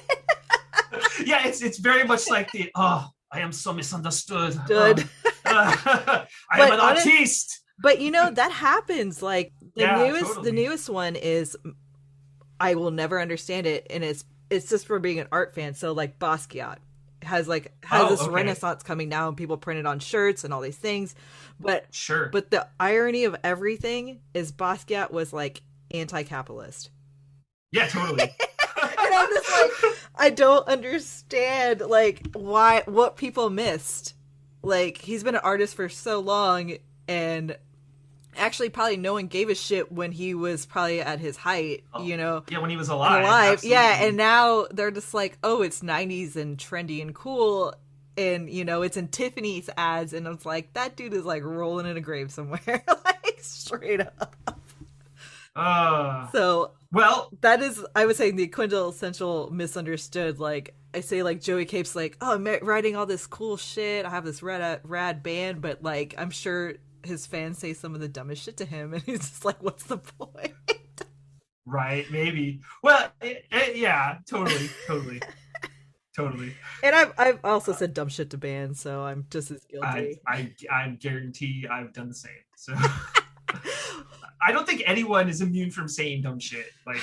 Yeah, it's very much like I am so misunderstood. I am an artiste. But that happens. Like the newest one is I will never understand it, and it's just for being an art fan. So like Basquiat has this renaissance coming now, and people print it on shirts and all these things. But But the irony of everything is Basquiat was like anti-capitalist. Yeah, totally. And I'm just like, I don't understand, like, what people missed. Like, he's been an artist for so long, and actually probably no one gave a shit when he was probably at his height, Yeah, when he was alive. Absolutely. Yeah, and now they're just like, oh, it's 90s and trendy and cool, and, it's in Tiffany's ads, and it's like, that dude is, like, rolling in a grave somewhere, like, straight up. That is, I would say, the quintessential misunderstood. Like, I say, like, Joey Cape's like, oh, I'm writing all this cool shit, I have this rad band, but like, I'm sure his fans say some of the dumbest shit to him, and he's just like, what's the point? Right, maybe. Well, yeah, totally. And I've also said dumb shit to bands, so I'm just as guilty. I guarantee I've done the same. So I don't think anyone is immune from saying dumb shit. Like,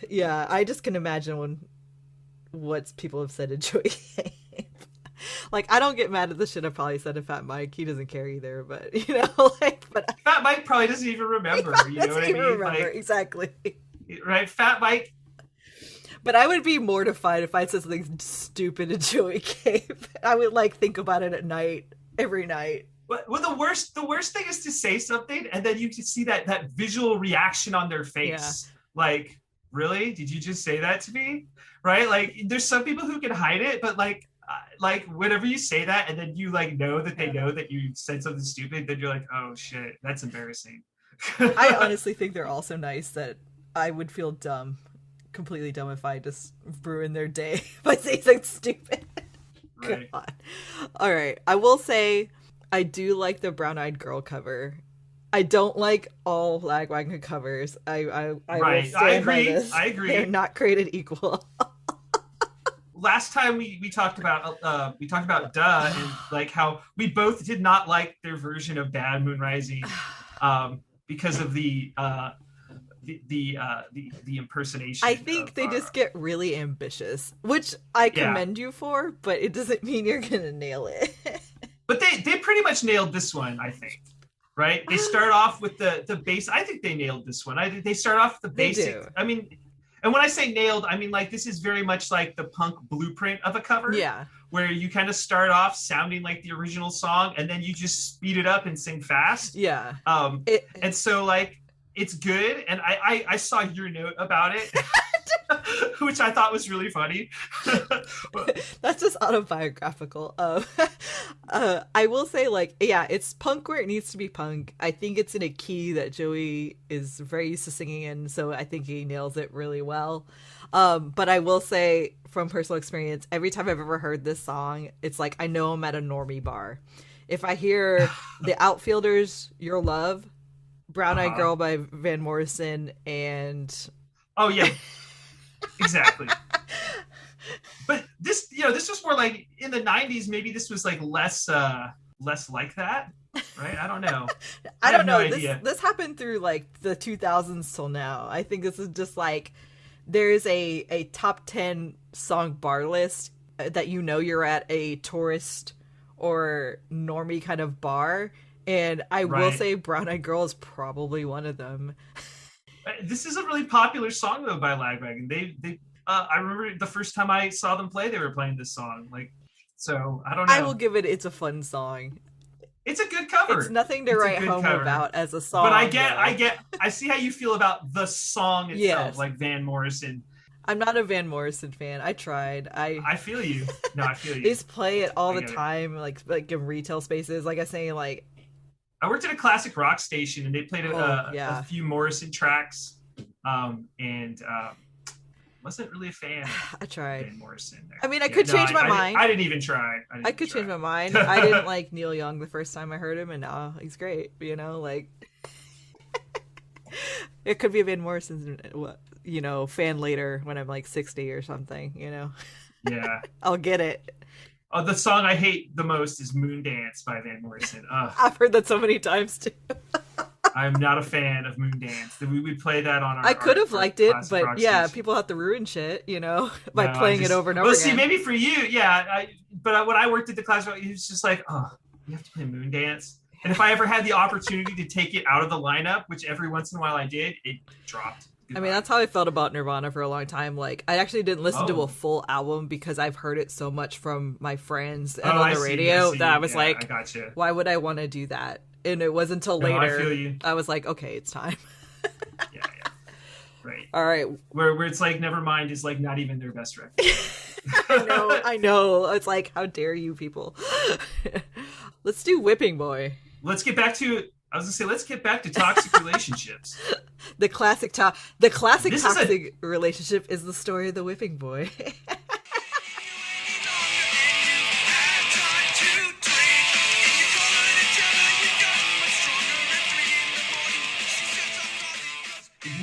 yeah, I just can imagine what people have said to Joey. Like, I don't get mad at the shit I probably said to Fat Mike. He doesn't care either, but Fat Mike probably doesn't even remember. You know what I mean? Remember, like, exactly. Right, Fat Mike. But I would be mortified if I said something stupid to Joey Cape. I would like think about it at night, every night. Well, the worst thing is to say something and then you can see that visual reaction on their face. Yeah. Like, really? Did you just say that to me? Right? Like, there's some people who can hide it, but like whenever you say that and then you like know that they know that you said something stupid, then you're like, oh shit, that's embarrassing. I honestly think they're all so nice that I would feel completely dumb if I just ruin their day by saying something stupid. Right. God. All right. I will say I do like the Brown Eyed Girl cover. I don't like all Lagwagon covers. I will stand by this. I agree. They're not created equal. last time we talked about Duh, and like how we both did not like their version of Bad Moon Rising, because of the impersonation. I think they just get really ambitious, which I commend you for, but it doesn't mean you're gonna nail it. But they pretty much nailed this one, I think. Right? They start off with the base. I think they nailed this one. They start off with the basic. I mean, and when I say nailed, I mean like this is very much like the punk blueprint of a cover. Yeah. Where you kind of start off sounding like the original song, and then you just speed it up and sing fast. Yeah. And so like it's good. And I saw your note about it. Which I thought was really funny. That's just autobiographical. I will say, like, yeah, it's punk where it needs to be punk. I think it's in a key that Joey is very used to singing in, so I think he nails it really well. But I will say, from personal experience, every time I've ever heard this song, it's like I know I'm at a normie bar. If I hear The Outfielders, Your Love, Brown Eyed Girl by Van Morrison, and... Oh, yeah. Exactly. But this was more like in the 90s. Maybe this was like less like that, right? I don't know. I don't know. This happened through like the 2000s till now. I think this is just like there's a top 10 song bar list that you're at a tourist or normie kind of bar, and I will say Brown Eyed Girl is probably one of them. This is a really popular song though by Lagwagon. They I remember the first time I saw them play, they were playing this song. Like, so I don't know. I will give it. It's a fun song. It's a good cover. It's nothing to write home about as a song. But I see how you feel about the song itself, like Van Morrison. I'm not a Van Morrison fan. I tried. I feel you. No, I feel you. They just play it all the time, like in retail spaces. Like I say, like. I worked at a classic rock station, and they played a few Morrison tracks, and wasn't really a fan. I tried. Van Morrison there. I mean, I could change my mind. I didn't even try. I could change my mind. I didn't like Neil Young the first time I heard him, and now he's great. Like it could be a Van Morrison, fan later when I'm like 60 or something. Yeah, I'll get it. The song I hate the most is Moon Dance by Van Morrison. I've heard that so many times too. I'm not a fan of Moon Dance. We would play that on our... I could have liked it, but yeah, people have to ruin shit, by playing it over and over again. See, maybe for you, yeah. But when I worked at the classic, it was just like, oh, you have to play Moon Dance. And if I ever had the opportunity to take it out of the lineup, which every once in a while I did, it dropped. I mean, that's how I felt about Nirvana for a long time. Like, I actually didn't listen to a full album because I've heard it so much from my friends and on the radio that I was like, I gotcha. Why would I want to do that? And it wasn't until later I feel you. I was like, okay, it's time. Yeah. Right. All right. Where it's like Nevermind is like not even their best record. I know. It's like, how dare you people? Let's do Whipping Boy. Let's get back to toxic relationships. The classic toxic relationship is the story of the Whipping Boy.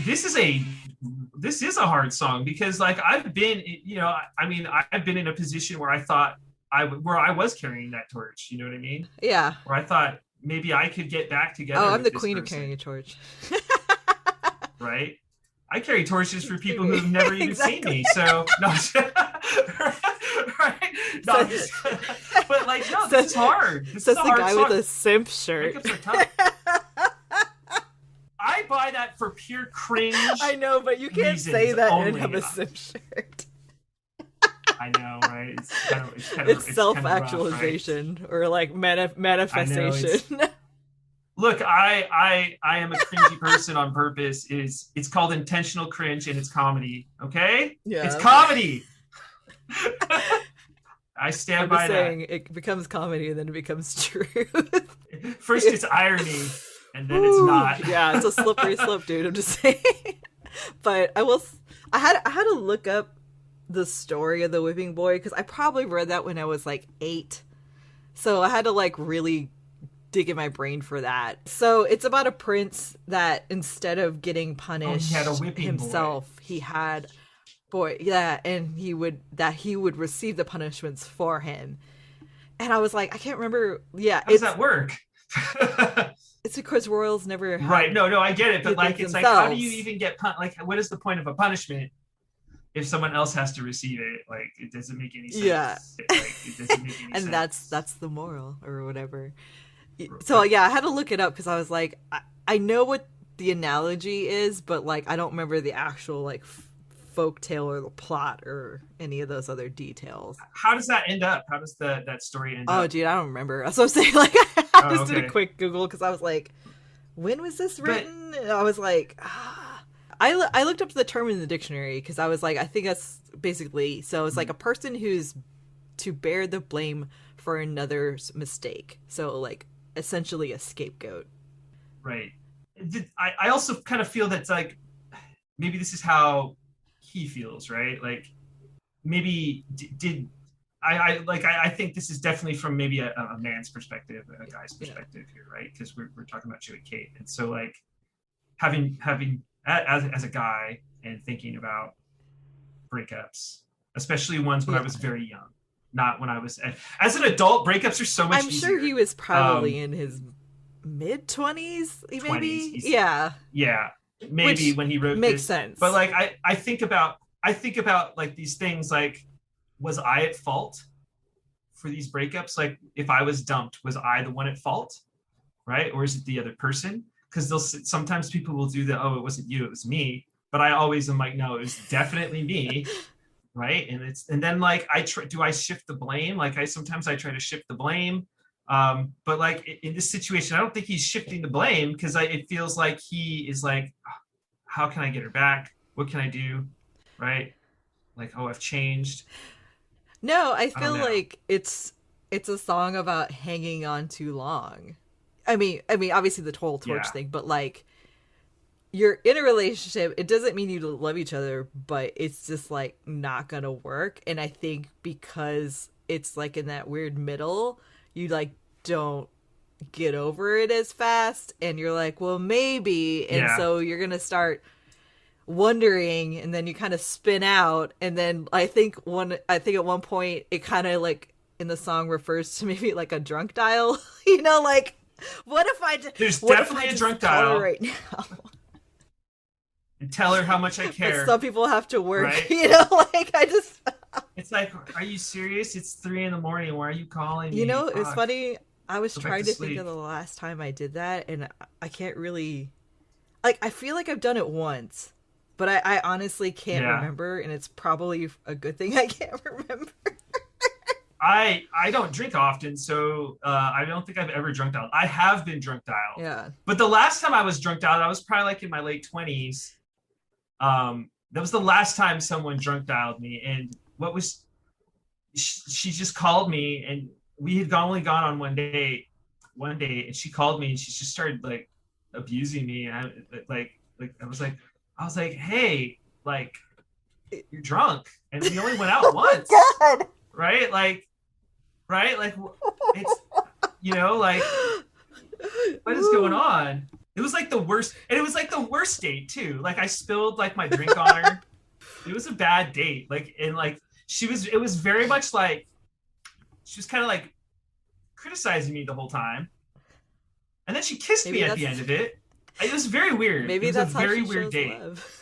This is a hard song because like I've been in a position where I thought I was carrying that torch, you know what I mean? Yeah. Where I thought maybe I could get back together. Oh, I'm the queen of carrying a torch. Right? I carry torches for people who've never even seen me. So no, right? No, but like no, this is hard. This is a hard guy song. With a simp shirt. Breakups are tough. I buy that for pure cringe. I know, but you can't say that and have a simp shirt. I know, right? It's self-actualization, right? Or like manifestation. Look, I am a cringy person on purpose. It's called intentional cringe, and it's comedy. Okay, yeah, it's comedy. I stand by saying, that. It becomes comedy, and then it becomes truth. First, it's irony, and then it's not. Yeah, it's a slippery slope, dude. I'm just saying. But I had to look up the story of the Whipping Boy because I probably read that when I was like 8, so I had to like really dig in my brain for that. So it's about a prince that instead of getting punished he had a whipping himself, boy. He had Boy, yeah, and he would receive the punishments for him. And I was like, I can't remember. Yeah, How does that work? it's because royals never had Right. No, I get it. But like, it's themselves. like, how do you even get like, what is the point of a punishment if someone else has to receive it? Like, it doesn't make any sense. Yeah. Like, it doesn't make any and sense. that's the moral or whatever. So yeah, I had to look it up because I was like, I know what the analogy is, but like, I don't remember the actual like folk tale or the plot or any of those other details. How does that end up? How does that story end up? Oh, dude, I don't remember. That's what I'm saying. Like, I just did a quick Google because I was like, when was this written? And I was like, I looked up the term in the dictionary because I was like, I think that's basically, so it's like a person who's to bear the blame for another's mistake. So like essentially a scapegoat. Right. I also kind of feel that's like, maybe this is how he feels, right? Like maybe I think this is definitely from maybe a man's perspective, a guy's perspective here, right? Because we're talking about Joey Kate. And so like having as a guy and thinking about breakups, especially ones when I was very young, not when I was as an adult. Breakups are so much easier. Sure he was probably in his mid-20s, maybe. 20s. Yeah, maybe. Which when he wrote makes this. Sense. But like I think about like these things, like, was I at fault for these breakups? Like, if I was dumped, was I the one at fault, right? Or is it the other person? Because sometimes people will do the, oh, it wasn't you, it was me. But I always am like, no, it was definitely me, right? And then like do I shift the blame? Like sometimes I try to shift the blame. But like in this situation, I don't think he's shifting the blame, because it feels like he is like, how can I get her back? What can I do? Right? Like, oh, I've changed. No, I feel like it's a song about hanging on too long. I mean, obviously the whole torch thing, but like, you're in a relationship. It doesn't mean you love each other, but it's just like not gonna work. And I think because it's like in that weird middle, you like don't get over it as fast, and you're like, well, maybe, and so you're gonna start wondering, and then you kind of spin out, and then I think at one point it kind of like in the song refers to maybe like a drunk dial, you know, like, what if I there's definitely a drunk dial right now and tell her how much I care. But some people have to work, right? You know, like it's like, are you serious? It's 3 a.m. Why are you calling me? You know, it's funny. I was trying to sleep. think of the last time I did that, and I can't really, like, I feel like I've done it once, but I honestly can't remember, and it's probably a good thing I can't remember. I don't drink often, so I don't think I've ever drunk dialed. I have been drunk dialed. Yeah. But the last time I was drunk dialed, I was probably like in my late 20s. That was the last time someone drunk dialed me, and she just called me, and we had only gone on one day, and she called me, and she just started like abusing me. And I was like, hey, like, you're drunk, and we only went out once. God. Right? Like, it's, you know, like, what is going on? It was like the worst, and it was like the worst date too. Like, I spilled like my drink on her. It was a bad date. Like, and like, it was very much like, she was kind of like criticizing me the whole time. And then she kissed me at the end of it. It was very weird. Maybe it was that's a very how she weird shows date. Love.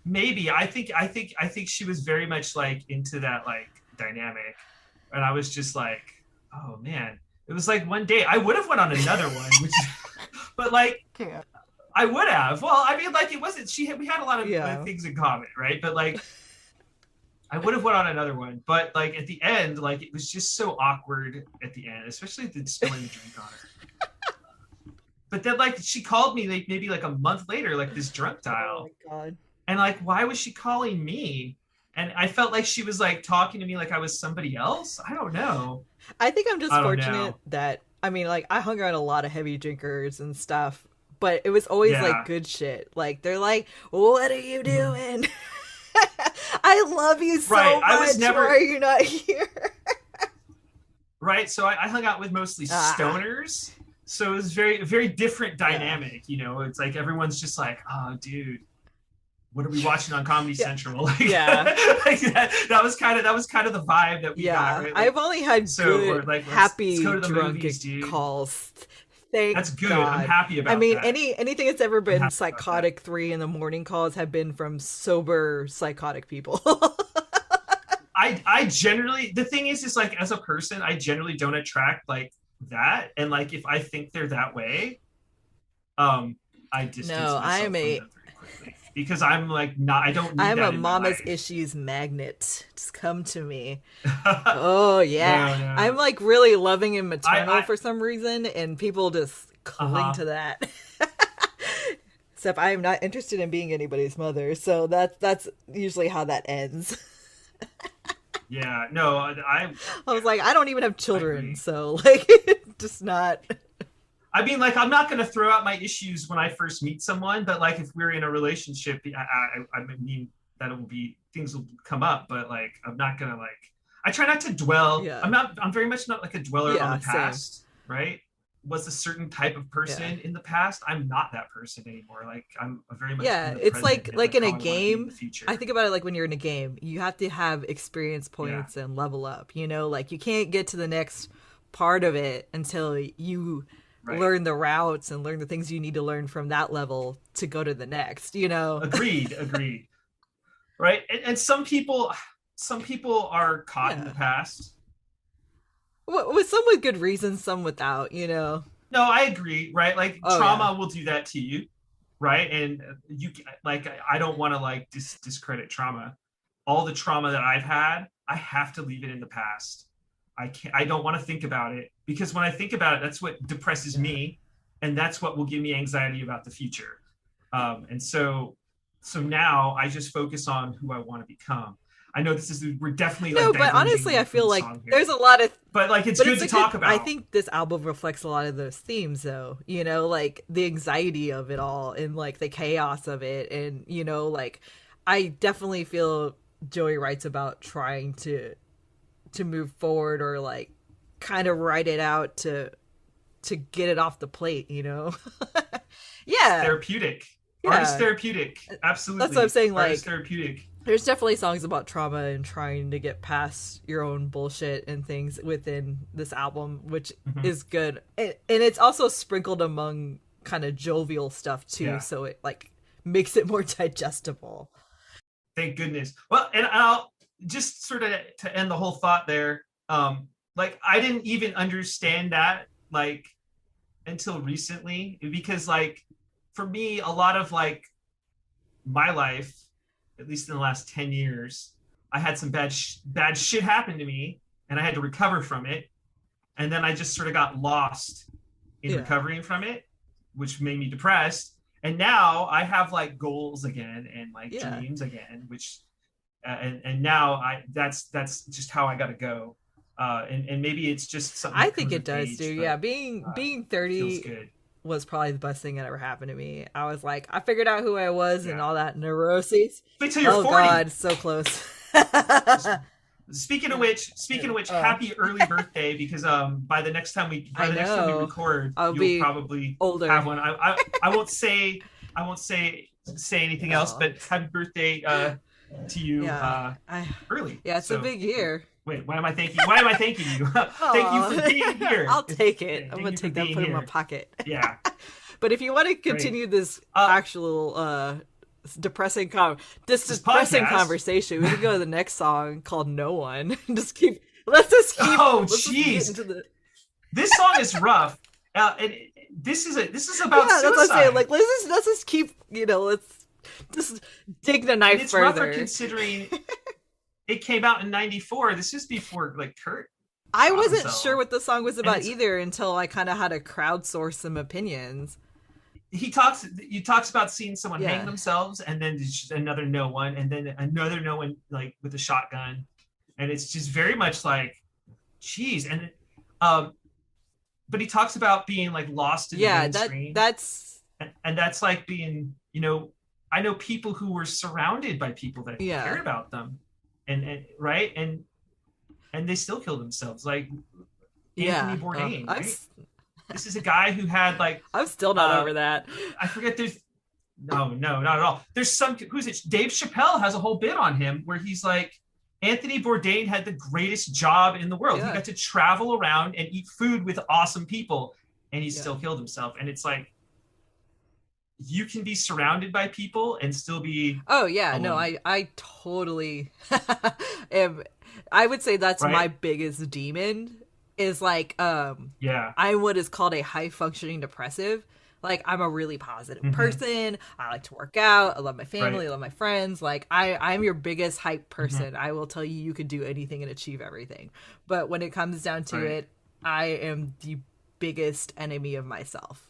Maybe. I think she was very much like into that like dynamic. And I was just like, oh man. It was like one day I would have went on another one, but like, I would have. Well, I mean, like, it wasn't, we had a lot of things in common, right? But like, I would have went on another one, but like at the end, like, it was just so awkward at the end, especially the spilling the drink on her. But then like, she called me like maybe like a month later, like this drunk dial. Oh my God. And like, why was she calling me? And I felt like she was like talking to me like I was somebody else. I don't know. I think I'm just fortunate that, I mean, like, I hung around a lot of heavy drinkers and stuff, but it was always like good shit. Like, they're like, what are you doing? I love you so much. I was never... Why are you not here? Right. So I hung out with mostly stoners. So it was very, very different dynamic. You know, it's like everyone's just like, oh, dude. what are we watching on Comedy Central? Like, Yeah. like that was kind of the vibe that we got. Right? Like, I've only had good, like, happy go to the drunk movies, dude. calls. Thank That's good. God. I'm happy about I mean, that. anything that's ever I'm been happy about that. psychotic 3 in the morning calls have been from sober psychotic people. I generally, the thing is like, as a person, I generally don't attract like that, and like if I think they're that way, I distance No, myself from them very quickly because I'm like not. I don't need I'm that a in my mama's life. issues magnet. Just come to me. Oh yeah. No, I'm no. like really loving and maternal I for some reason, and people just cling uh-huh. to that. Except I am not interested in being anybody's mother, so that's usually how that ends. Yeah, no, I was like, I don't even have I children, agree. so like, just not. I mean, like, I'm not going to throw out my issues when I first meet someone, but like, if we're in a relationship, I mean, that will be things will come up, but like, I'm not going to like, I try not to dwell. Yeah, I'm very much not like a dweller on the yeah, same. past, right? Was a certain type of Yeah, person in the past. I'm not that person anymore. Like, I'm very much in yeah. the It's present and like like in a how I want to be in the game. I future. think about it like when you're in a game, you have to have experience Yeah, points and level up. Like you can't get to the next part of it until you right. learn the routes and learn the things you need to learn from that level to go to the next. Agreed, agreed. Right. And some people are caught in the Yeah. past. With some with good reasons, some without. No, I agree, right? Like Oh yeah. trauma will do that to you, right? And you like I don't want to like discredit trauma. All the trauma that I've had, I have to leave it in the past. I don't want to think about it because when I think about it, that's what depresses Yeah. me, and that's what will give me anxiety about the future. And so now I just focus on who I want to become. I know we're definitely like No, but diverging honestly, I away from feel the like song there's here, a lot of, but like it's but good it's to a good. talk I about. think this album reflects a lot of those themes, though. Like the anxiety of it all and like the chaos of it, and like I definitely feel Joey writes about trying to move forward or like kind of write it out to get it off the plate. It's Yeah, therapeutic. Art is yeah. therapeutic. That's what I'm Absolutely. saying. Art is Like, therapeutic. there's definitely songs about trauma and trying to get past your own bullshit and things within this album, which Mhm. is good. And it's also sprinkled among kind of jovial stuff too, Yeah. so it like makes it more digestible. Thank goodness. Well, and I'll just sort of to end the whole thought there. Like I didn't even understand that like until recently because like for me a lot of like my life, at least in the last 10 years, I had some bad shit happen to me and I had to recover from it. And then I just sort of got lost in Yeah. recovering from it, which made me depressed. And now I have like goals again and like Yeah. dreams again, which and now that's just how I got to go. And maybe it's just something I that think comes it with does too. age, Yeah, but being feels 30 good. was probably the best thing that ever happened to me. I was like, I figured out who I was and Yeah. all that neuroses. Wait till you're Oh 40. God, so close. Speaking of which, uh, happy early birthday because by I the next time we know. record, I'll you'll be probably older. have one. I won't say anything else, Oh, but happy birthday to you yeah. I early. Yeah, it's a So big year. wait, why am I thanking you? Why am I thanking you? Thank you for being Oh, here. I'll take it. I'm Thank gonna you for take that, being put it in my here. pocket. Yeah, But if you want to great. continue this Uh, actual depressing this depressing podcast. conversation, we can go to the next song called "No One." just keep. Let's just get Jeez, into the. this song is rough. This is about Yeah, that's what I'm saying. suicide. Like, let's just keep. Let's just dig the And knife it's rougher further. considering it came out in '94. This is before like Kurt I shot wasn't sure himself, what the song was and about it's either until I kind of had to crowdsource some opinions. he talks about seeing someone hang Yeah, themselves, and then there's just another no one, and then another no one like with a shotgun, and it's just very much like, geez, and um, but he talks about being like lost in the yeah. mainstream, That's and that's like being I know people who were surrounded by people that yeah, cared about them, and right and they still kill themselves like Anthony yeah. Bourdain, right? This is a guy who had like I'm still not uh over that. I forget no, not at all. There's some, who's it? Dave Chappelle has a whole bit on him where he's like, Anthony Bourdain had the greatest job in the world. Yeah. He got to travel around and eat food with awesome people, and he Yeah. still killed himself. And it's like, you can be surrounded by people and still be Oh yeah, alone. no, I totally I would say that's Right? my biggest demon is like Yeah. I'm what is called a high functioning depressive. Like I'm a really positive Mhm. person. I like to work out. I love my family. Right. I love my friends. Like I'm your biggest hype Mm-hmm. person. I will tell you you could do anything and achieve everything. But when it comes down to Right. it, I am the biggest enemy of myself.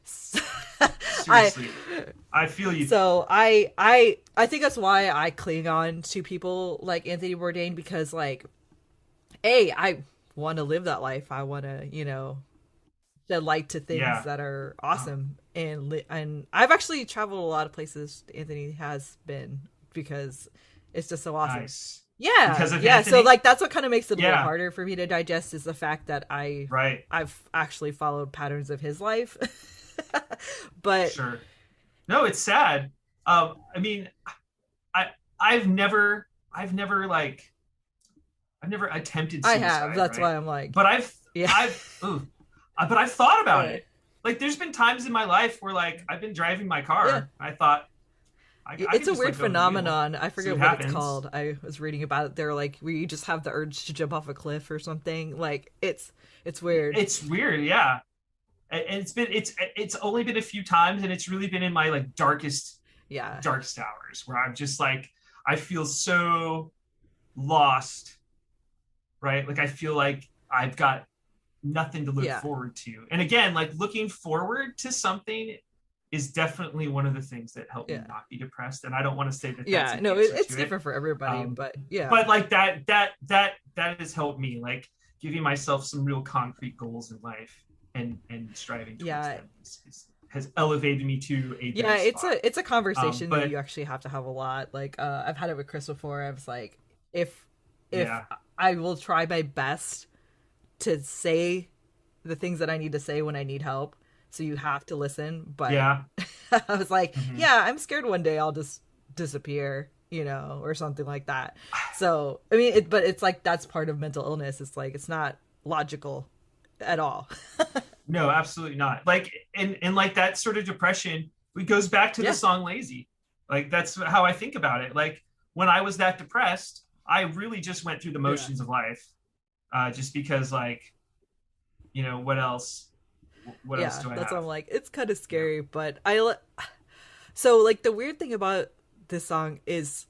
Seriously. I feel you. So I think that's why I cling on to people like Anthony Bourdain, because like I want to live that life. I want to, shed light to things Yeah. that are awesome, and I've actually traveled a lot of places Anthony has been because it's just so awesome. Nice. Yeah, Because of yeah. So Anthony? like that's what kind of makes it a little Yeah. harder for me to digest is the fact that Right. I've actually followed patterns of his life. But Sure. No, it's sad. I mean, I've never like, I've never attempted I suicide. have. That's right? why I'm like, But yeah. but I've thought about Right. it. Like, there's been times in my life where like I've been driving my car. Yeah. I thought, I It's could a just, weird like, go to the wheel, phenomenon. I see forget what what it's happens. called. I was reading about it. They're like, where you just have the urge to jump off a cliff or something. Like it's weird. It's weird, yeah. And it's only been a few times, and it's really been in my like darkest Yeah. hours where I'm just like, I feel so lost, right? Like I feel like I've got nothing to look Yeah. forward to. And again, like looking forward to something is definitely one of the things that help me Yeah. not be depressed. And I don't want to say that Yeah. that's an No, answer it's to different for everybody, Um, but yeah. but like that has helped me, like giving myself some real concrete goals in life and striving towards Yeah. them has elevated me to a Yeah, better it's spot. a conversation that but- you actually have to have a lot. Like I've had it with Chris before. I was like, if Yeah. I will try my best to say the things that I need to say when I need help, so you have to listen. But Yeah. I was like, Mhm. yeah, I'm scared one day I'll just disappear, or something like that. So I mean, but it's like that's part of mental illness. It's like it's not logical at all. No, absolutely not. Like, and like that sort of depression, it goes back to Yeah. the song Lazy. Like, that's how I think about it. Like, when I was that depressed, I really just went through the motions of life. Just because, like, what else? What else do I That's have? what I'm like. It's kind of scary, but so like the weird thing about this song is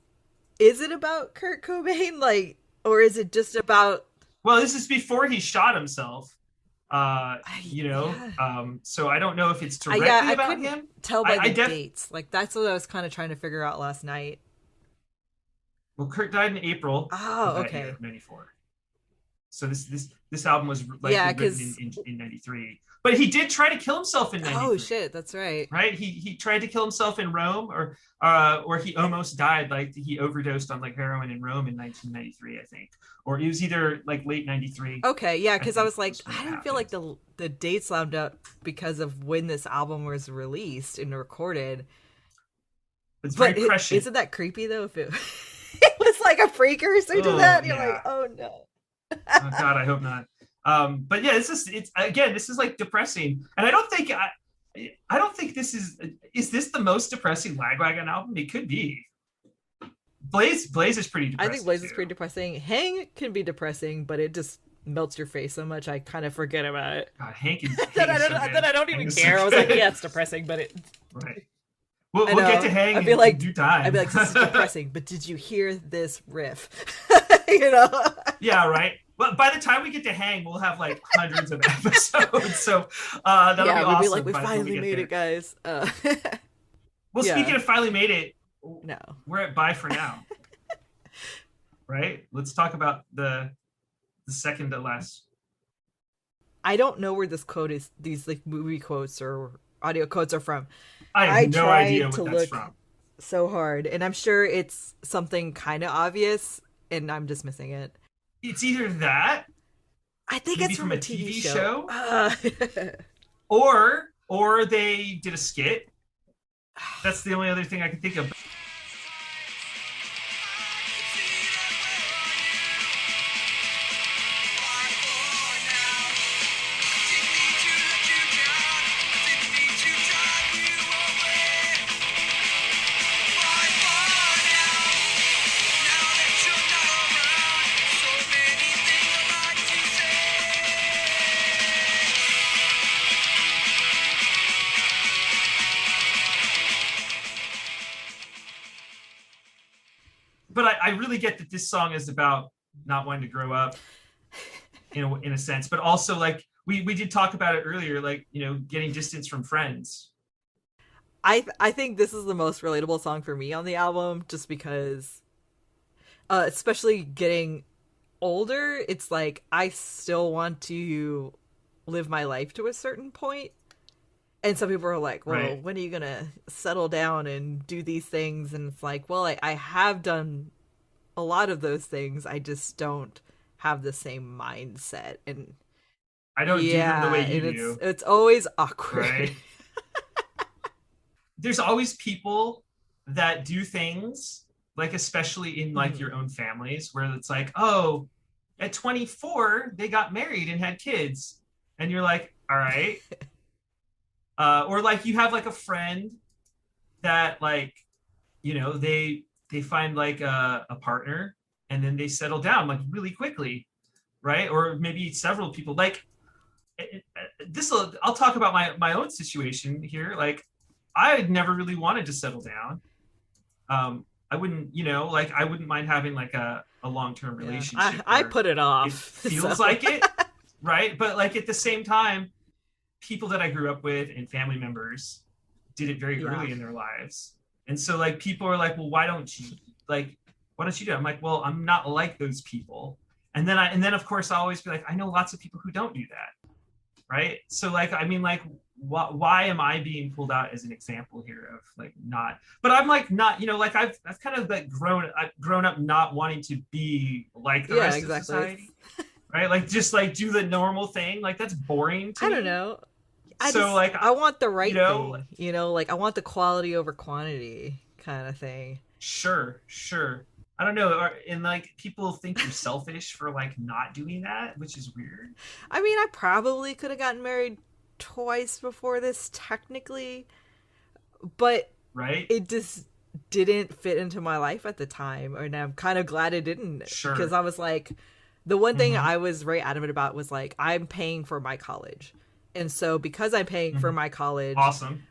it about Kurt Cobain, like, or is it just about? Well, this is before he shot himself. Yeah. So I don't know if it's directly I about couldn't him. tell by I the def- dates. Like that's what I was kind of trying to figure out last night. Well, Kurt died in April Oh, of that okay. year, 94. So this album was likely Yeah, written 'cause- in 93. But he did try to kill himself in 93. Oh shit, that's right. Right? He tried to kill himself in Rome, or he almost died. Like he overdosed on like heroin in Rome in 1993, I think. Or it was either like late 93. Okay, yeah, because I think was like, that's what I didn't feel like the dates lined up because of when this album was released and recorded. It's very But prescient. isn't that creepy though? If it, it was like a precursor to Oh, that, you're yeah. like, oh no. Oh God, I hope not. But yeah, this is like depressing, and I don't think this is this the most depressing Lagwagon album? It could be. Blaze is pretty depressing. I think Blaze is too. pretty depressing. Hang can be depressing, but it just melts your face so much I kind of forget about it. God, Hank is Then I so don't, good. then I don't even Hank is so care. I was like, good. yeah, it's depressing, but it. Right. We'll I get know. to Hang I'd be in like, due time. I'd be like, this is depressing, but did you hear this riff? you know? Yeah, right. But by the time we get to Hang, we'll have like hundreds of episodes. So that'll be Yeah, we'd awesome. be like, we by the time finally get made there. it, guys. Well, yeah. speaking of finally made it, No. we're at Bye for Now. Right? Let's talk about the second to last. I don't know where this quote is. These like movie quotes or audio quotes are from. I have no tried idea to what that's look from. so hard, and I'm sure it's something kind of obvious, and I'm just missing it. It's either that, I think Maybe it's from a TV show. or they did a skit, That's the only other thing I can think of. But I really get that this song is about not wanting to grow up in a sense, but also like we did talk about it earlier, like, you know, getting distance from friends. I think this is the most relatable song for me on the album, just because, especially getting older, it's like I still want to live my life to a certain point. And some people are like, well, Right. when are you going to settle down and do these things? And it's like, well, I have done a lot of those things. I just don't have the same mindset. And I don't do them the yeah, way you and do, it's always awkward. right? There's always people that do things, like especially in like Mhm. your own families, where it's like, oh, at 24 they got married and had kids, and you're like, all right. Or like you have like a friend that, like, you know, they find like a partner and then they settle down like really quickly, right? Or maybe several people. Like, this will, I'll talk about my own situation here. Like, I had never really wanted to settle down. I wouldn't, you know, like I wouldn't mind having like a long-term Yeah, relationship I where put it it off. feels So like it, right? But like at the same time, people that I grew up with and family members did it very yeah, early in their lives. And so like people are like, well, why don't you do it? I'm like, well, I'm not like those people. And then of course I always be like, I know lots of people who don't do that. Right. So like, I mean, like, why am I being pulled out as an example here of like not, but I'm like, not, you know, like I've kind of like I've grown up not wanting to be like the yeah, rest of exactly. society. Right. Like just like do the normal thing. Like that's boring to I don't me. know. So like, I want the you right know, thing, like I want the quality over quantity kind of thing. sure. I don't know. And like people think you're selfish for like not doing that, which is weird. I mean, I probably could have gotten married twice before this technically, but Right. it just didn't fit into my life at the time, and I'm kind of glad it didn't, because Sure. I was like, the one thing Mm-hmm. I was very adamant about was like, I'm paying for my college. And so because I'm paying for Mm-hmm. my college, Awesome.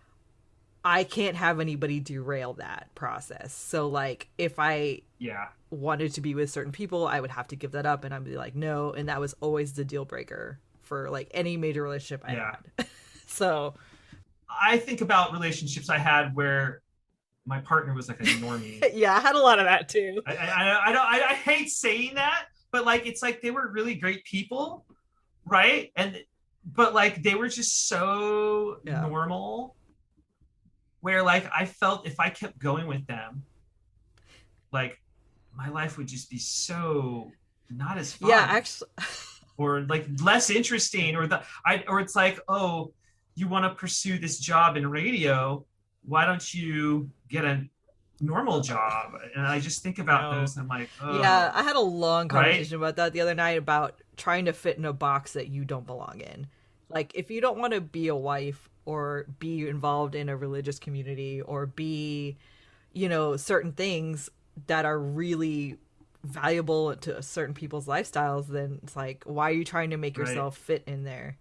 I can't have anybody derail that process. So like if I Yeah. wanted to be with certain people, I would have to give that up, and I'd be like, no, and that was always the deal breaker for like any major relationship I Yeah. had. So I think about relationships I had where my partner was like a normie. yeah, I had a lot of that too. I hate saying that, but like it's like they were really great people, right? And but like they were just so Yeah. normal, where like I felt if I kept going with them, like my life would just be so not as Yeah, fun actually. or like less interesting, or or it's like, oh, you want to pursue this job in radio, why don't you get a normal job? And I just think about No. those and I'm like, Yeah, oh, I had a long right. conversation about that the other night, about trying to fit in a box that you don't belong in. Like, if you don't want to be a wife or be involved in a religious community or be, certain things that are really valuable to certain people's lifestyles, then it's like, why are you trying to make Right. yourself fit in there?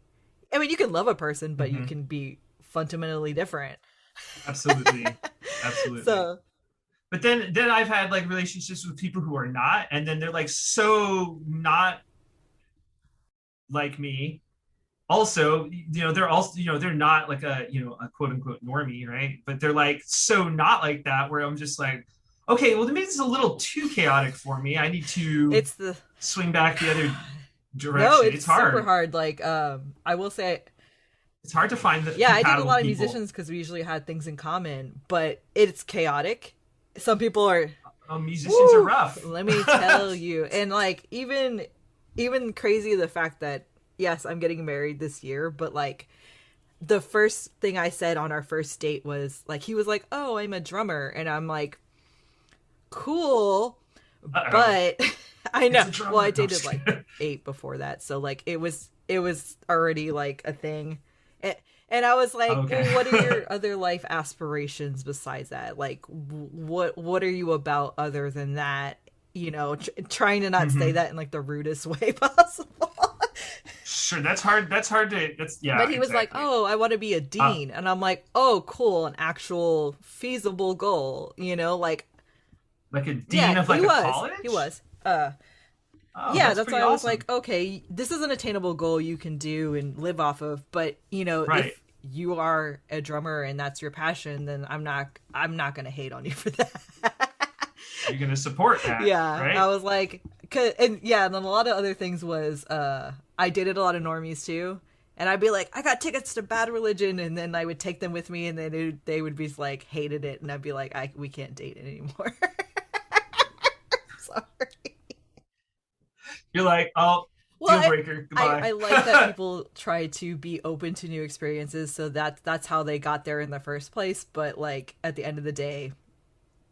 I mean, you can love a person, but you Mm-hmm. can be fundamentally different. Absolutely. Absolutely. So, But then I've had like relationships with people who are not, and then they're like so not like me. Also, you know, they're also, you know, they're not like a, you know, a quote unquote normie, right? But they're like so not like that, where I'm just like, okay, well, maybe it's a little too chaotic for me. I need to it's the swing back the other no, direction. it's It's super hard. hard. Like, I will say, It's hard to find the yeah, I date a compatible lot of people. musicians because we usually had things in common, but it's chaotic. Some people are, Oh, musicians are woo, rough. let me tell you. And like, even crazy the fact that, yes, I'm getting married this year, but like, the first thing I said on our first date was like, he was like, "Oh, I'm a drummer," and I'm like, "Cool," but I know. Well, I dated like 8 before that, so like it was already like a thing. And I was like, Okay. "Well, what are your other life aspirations besides that? Like, what are you about other than that?" Trying to not say that in like the rudest way possible. Sure, that's hard. That's hard to. That's yeah. But he was like, exactly. "Oh, I want to be a dean," and I'm like, "Oh, cool, an actual feasible goal." Like a dean Yeah, of he like a was. college. He was. Oh, Yeah, that's that's pretty why I was awesome. like, okay, this is an attainable goal you can do and live off of. But Right. if you are a drummer and that's your passion, then I'm not gonna hate on you for that. You're gonna support that, Yeah, I right? was like, and yeah, and then a lot of other things was, I dated a lot of normies too, and I'd be like, I got tickets to Bad Religion, and then I would take them with me, and then they would be like, hated it, and I'd be like, we can't date anymore. Sorry. You're like, oh, Well, deal breaker. Goodbye. I like that people try to be open to new experiences, so that's how they got there in the first place. But like at the end of the day,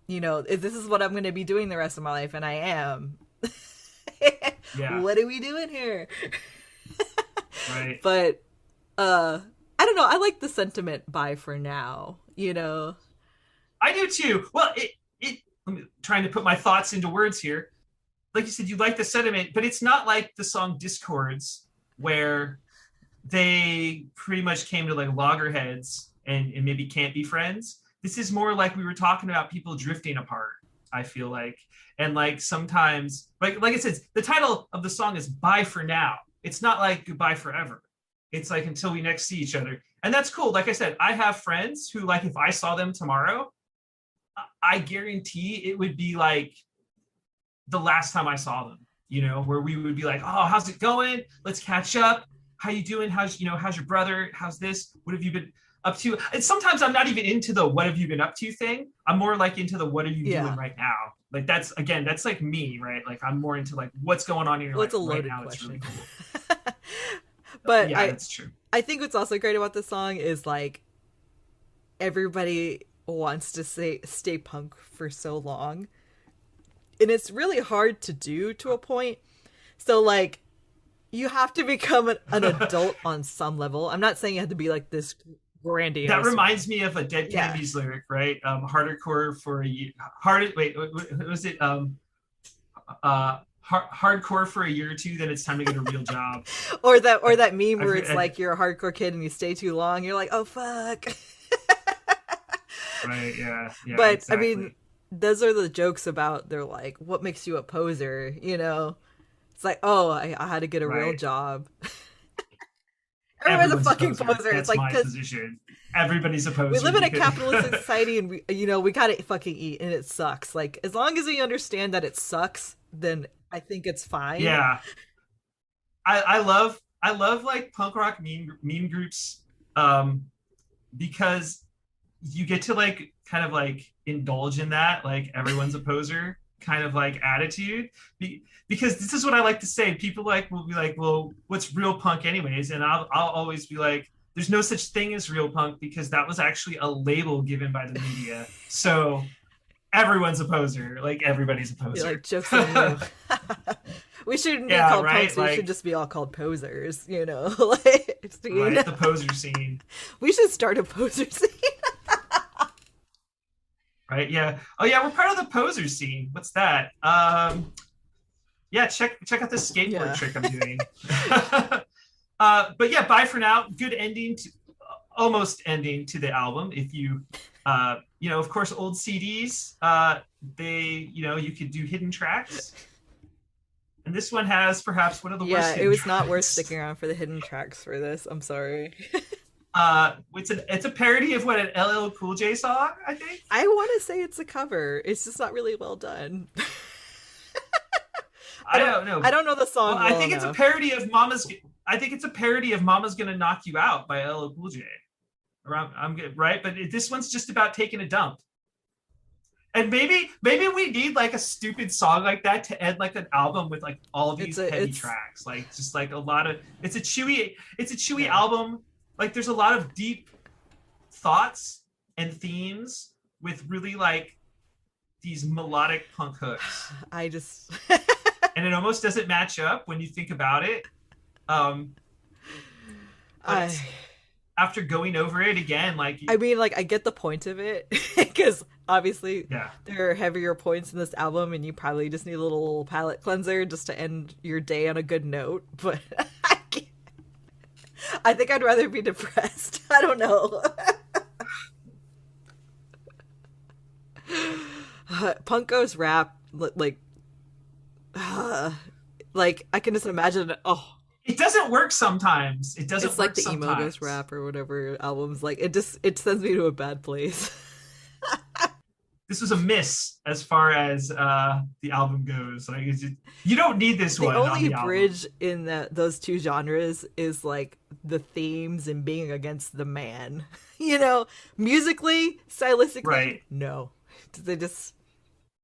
if this is what I'm going to be doing the rest of my life, and I am, Yeah. what are we doing here? Right. But I don't know. I like the sentiment. Bye for now. I do too. Well, I'm trying to put my thoughts into words here. Like you said, you like the sentiment, but it's not like the song Discords, where they pretty much came to like loggerheads and maybe can't be friends. This is more like we were talking about people drifting apart, I feel like. And like sometimes, like I said, the title of the song is Bye for Now. It's not like goodbye forever. It's like until we next see each other. And that's cool. Like I said, I have friends who, like, if I saw them tomorrow, I guarantee it would be like the last time I saw them, where we would be like, oh, how's it going? Let's catch up. How you doing? How's your brother? How's this? What have you been up to? And sometimes I'm not even into the what have you been up to thing. I'm more like into the what are you doing right now? Like that's like me, right? Like I'm more into like what's going on in your life It's a right loaded now. question. It's really cool. But Yeah, that's true. I think what's also great about this song is like everybody wants to stay punk for so long, and it's really hard to do to a point. So like you have to become an adult on some level. I'm not saying you have to be like this grandiose. That reminds me of a Dead Kennedys lyric, right? Hardcore for a year. Was it? Hardcore for a year or two, then it's time to get a real job. or that meme where it's like you're a hardcore kid and you stay too long. You're like, oh fuck. Right. Yeah. But exactly. I mean, those are the jokes about they're like, what makes you a poser? It's like, oh, I had to get a real job. Everyone's a fucking poser. That's it's like my position. Everybody's a poser. We live in a capitalist society, and we gotta fucking eat, and it sucks. Like as long as we understand that it sucks, then I think it's fine. Yeah. I love like punk rock meme groups, because you get to like kind of like indulge in that, like everyone's a poser kind of like attitude, because this is what I like to say. People will be like, well, what's real punk anyways? And I'll always be like, there's no such thing as real punk, because that was actually a label given by the media. So everyone's a poser. Like everybody's a poser. Like jokes on you. We shouldn't be called punks. We should just be all called posers. Right, the poser scene. We should start a poser scene. Right? Yeah. Oh yeah, we're part of the poser scene. What's that? Yeah, check out this skateboard trick I'm doing. But yeah, bye for now. Good ending almost ending to the album. If you of course, old CDs, they you could do hidden tracks. And this one has perhaps one of the worst. Yeah, it was not worth sticking around for the hidden tracks for this. I'm sorry. It's a parody of what, an LL Cool J song, I think. I want to say it's a cover. It's just not really well done. I don't know. I don't know the song. Well, I think it's a parody of Mama's. I think it's a parody of "Mama's Gonna Knock You Out" by LL Cool J. I'm good, right? But this one's just about taking a dump. And maybe we need like a stupid song like that to end like an album with like all of these heavy tracks, like just like a lot of. It's a chewy album. like there's a lot of deep thoughts and themes with really like these melodic punk hooks. I just And it almost doesn't match up when you think about it. But after going over it again, like I mean, like I get the point of it because obviously yeah, there are heavier points in this album, and you probably just need a little palate cleanser just to end your day on a good note. But I think I'd rather be depressed. I don't know. Punko's rap, like I can just imagine. Oh, it doesn't work sometimes. It doesn't. it's like the sometimes. emo ghost rap or whatever albums. Like it sends me to a bad place. This was a miss as far as the album goes. Like you don't need this one. The only on the bridge album. in those two genres is like the themes and being against the man. You know, musically, stylistically, right? No, they just.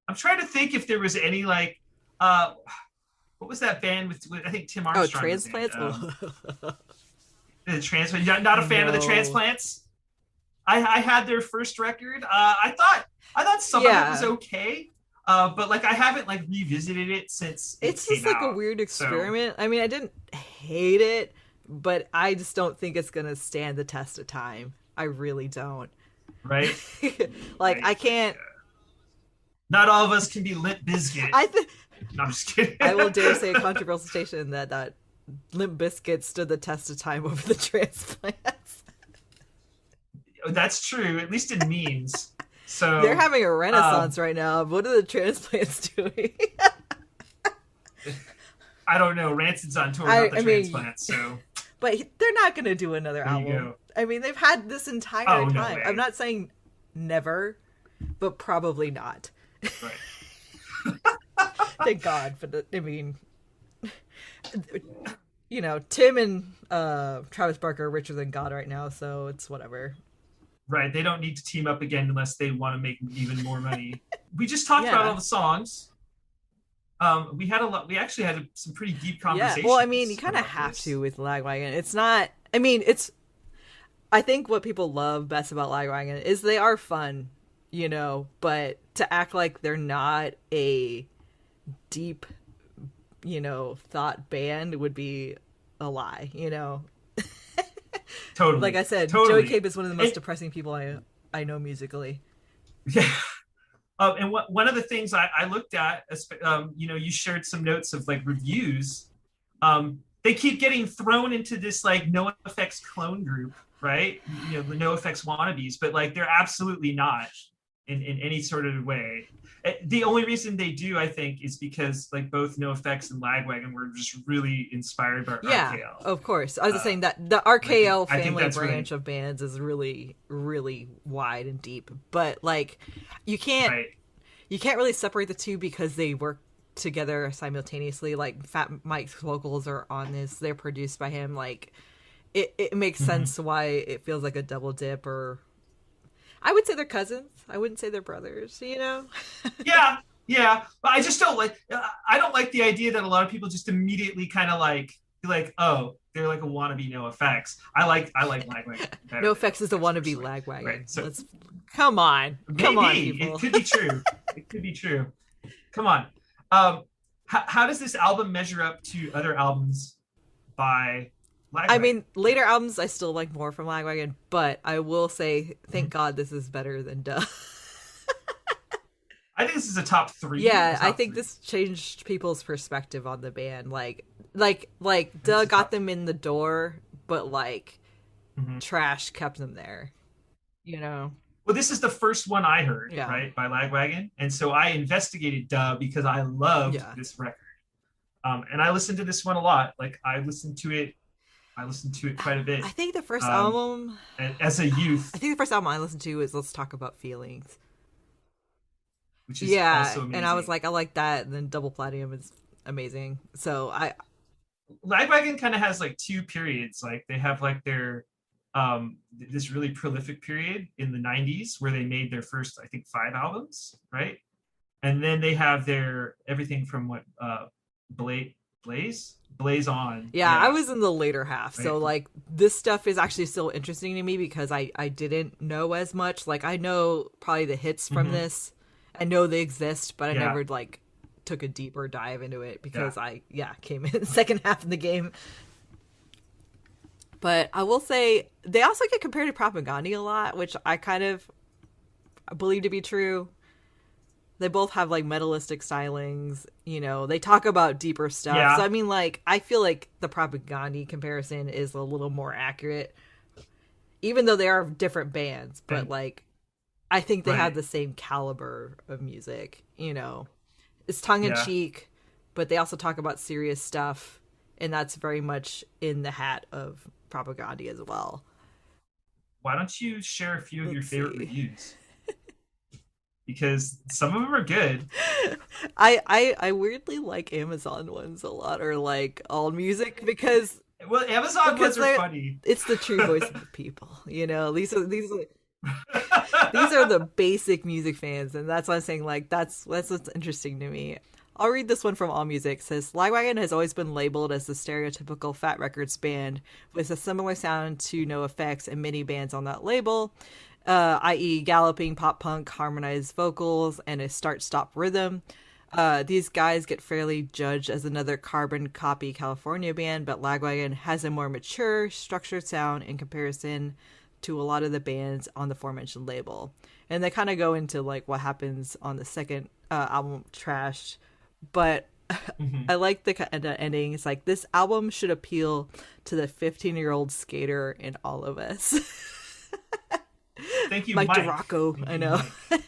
I'm trying to think if there was any like what was that band with I think Tim Armstrong. Oh, Transplants. The Transplants. Not a fan of the Transplants. I had their first record. I thought some of it was okay. But like I haven't like revisited it since it's just like a weird experiment. So. I mean, I didn't hate it, but I just don't think it's gonna stand the test of time. I really don't. Right? Like right. I can't. Not all of us can be Limp Bizkit. No, I'm just kidding. I will dare say a controversial station that Limp Bizkit stood the test of time over the Transplants. That's true, at least in memes. So they're having a renaissance right now. What are the Transplants doing? I don't know. Rancid's on tour with the Transplants, so. But they're not going to do another album. I mean, they've had this entire time. No I'm not saying never, but probably not. Right. Thank God for the. I mean, you know, Tim and Travis Barker are richer than God right now, so it's whatever. Right. They don't need to team up again unless they want to make even more money. We just talked about all the songs. We had a lot. We actually had some pretty deep conversations. Yeah. Well, I mean, you kind of have to with Lagwagon. It's not. I mean, it's. I think what people love best about Lagwagon is they are fun, you know, but to act like they're not a deep, you know, thought band would be a lie, you know. Totally. Like I said, Joey Cape is one of the most depressing people I know musically. Yeah. And one of the things I looked at, you know, you shared some notes of like reviews. They keep getting thrown into this like NoFX clone group, right? You know, the NoFX wannabes, but like they're absolutely not in any sort of way. The only reason they do, I think, is because like both NoFX and Lagwagon were just really inspired by RKL. Of course. I was just saying that the RKL like, family branch of bands is really, really wide and deep. But like, you can't really separate the two because they work together simultaneously. Like Fat Mike's vocals are on this; they're produced by him. Like, it makes sense why it feels like a double dip. Or I would say they're cousins. I wouldn't say they're brothers, you know? Yeah. But I just don't like, I don't like the idea that a lot of people just immediately kind of like, be like, oh, they're like a wannabe NoFX. I like Lagwagon better. NoFX is a wannabe Lagwagon. Right, so come on. Come on, It people. could be true. It could be true. Come on. How does this album measure up to other albums by Lagwagon? I mean, later albums I still like more from Lagwagon, but I will say, thank God this is better than Duh. I think this is a top 3. Yeah, I think this changed people's perspective on the band. Like Duh got them in the door, but like Trash kept them there. You know. Well, this is the first one I heard, right, by Lagwagon, and so I investigated Duh because I loved this record, and I listened to this one a lot. Like I listened to it quite a bit. I think the first album, as a youth, I think the first album I listened to is "Let's Talk About Feelings," which is also amazing. And I was like, I like that. And then Double Platinum is amazing. So Lagwagon kind of has like 2 periods. Like they have like their this really prolific period in the 90s where they made their first, I think, 5 albums, right? And then they have their everything from what Blaze on. Yeah, I was in the later half. So Right. like this stuff is actually still interesting to me because I didn't know as much. Like I know probably the hits from this. I know they exist, but I Yeah. never like took a deeper dive into it because Yeah. I came in the second half of the game. But I will say they also get compared to Propaganda a lot, which I kind of believe to be true. They both have like metalistic stylings, you know, they talk about deeper stuff. Yeah. So I mean like I feel like the Propaganda comparison is a little more accurate. Even though they are different bands, but And- like I think they have Right. the same caliber of music, you know. It's tongue in Yeah. cheek, but they also talk about serious stuff, and that's very much in the hat of Propaganda as well. Why don't you share a few of your Let's favorite see. reviews? Because some of them are good. I weirdly like Amazon ones a lot, or like All Music, because Well, Amazon ones are they're- funny. it's the true voice of the people. You know, these are the basic music fans, and that's why I'm saying like that's what's interesting to me. I'll read this one from All Music. It says Lagwagon has always been labeled as the stereotypical Fat Records band with a similar sound to No Effects and many bands on that label, i.e. galloping pop punk, harmonized vocals, and a start-stop rhythm. These guys get fairly judged as another carbon copy California band, but Lagwagon has a more mature, structured sound in comparison to a lot of the bands on the aforementioned label. And they kind of go into like what happens on the second album, Trash. But I like the kind of ending. It's like, this album should appeal to the 15-year-old skater in all of us. Thank you, Mike Mike. DeRocco, Thank I you, know. Mike.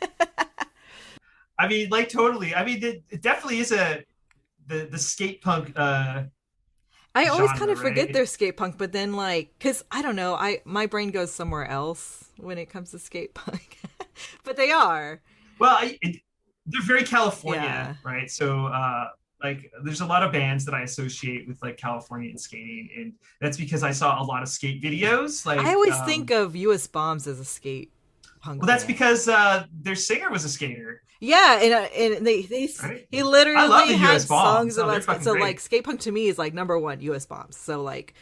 I mean, like totally. I mean, it definitely is the skate punk. I always genre, kind of forget right? they're skate punk, but then like, cause I don't know, my brain goes somewhere else when it comes to skate punk, but they are. Well, they're very California, Yeah. right? So, like, there's a lot of bands that I associate with like Californian skating, and that's because I saw a lot of skate videos. Like, I always think of U.S. Bombs as a skate punk. well, that's band. because their singer was a skater. Yeah, and they Right? he literally I love the had US Bombs. songs No, they're about fucking so great. like skate punk to me is like number one U.S. Bombs. So like,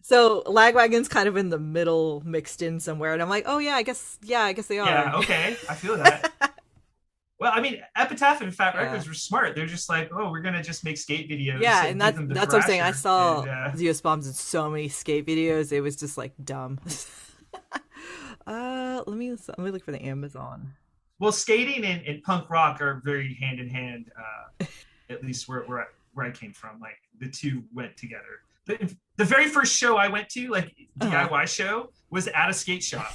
so Lagwagon's kind of in the middle, mixed in somewhere, and I'm like, oh yeah, I guess they are. Yeah, okay, I feel that. Well, I mean, Epitaph and Fat Yeah. Records were smart. They're just like, oh, we're gonna just make skate videos. Yeah, and and give them the that's what I'm saying. I thrasher. saw And, U.S. Bombs in so many skate videos. It was just like dumb. let me look for the Amazon. well, skating and punk rock are very hand in hand. At least where I came from, like the two went together. The very first show I went to, like DIY show, was at a skate shop.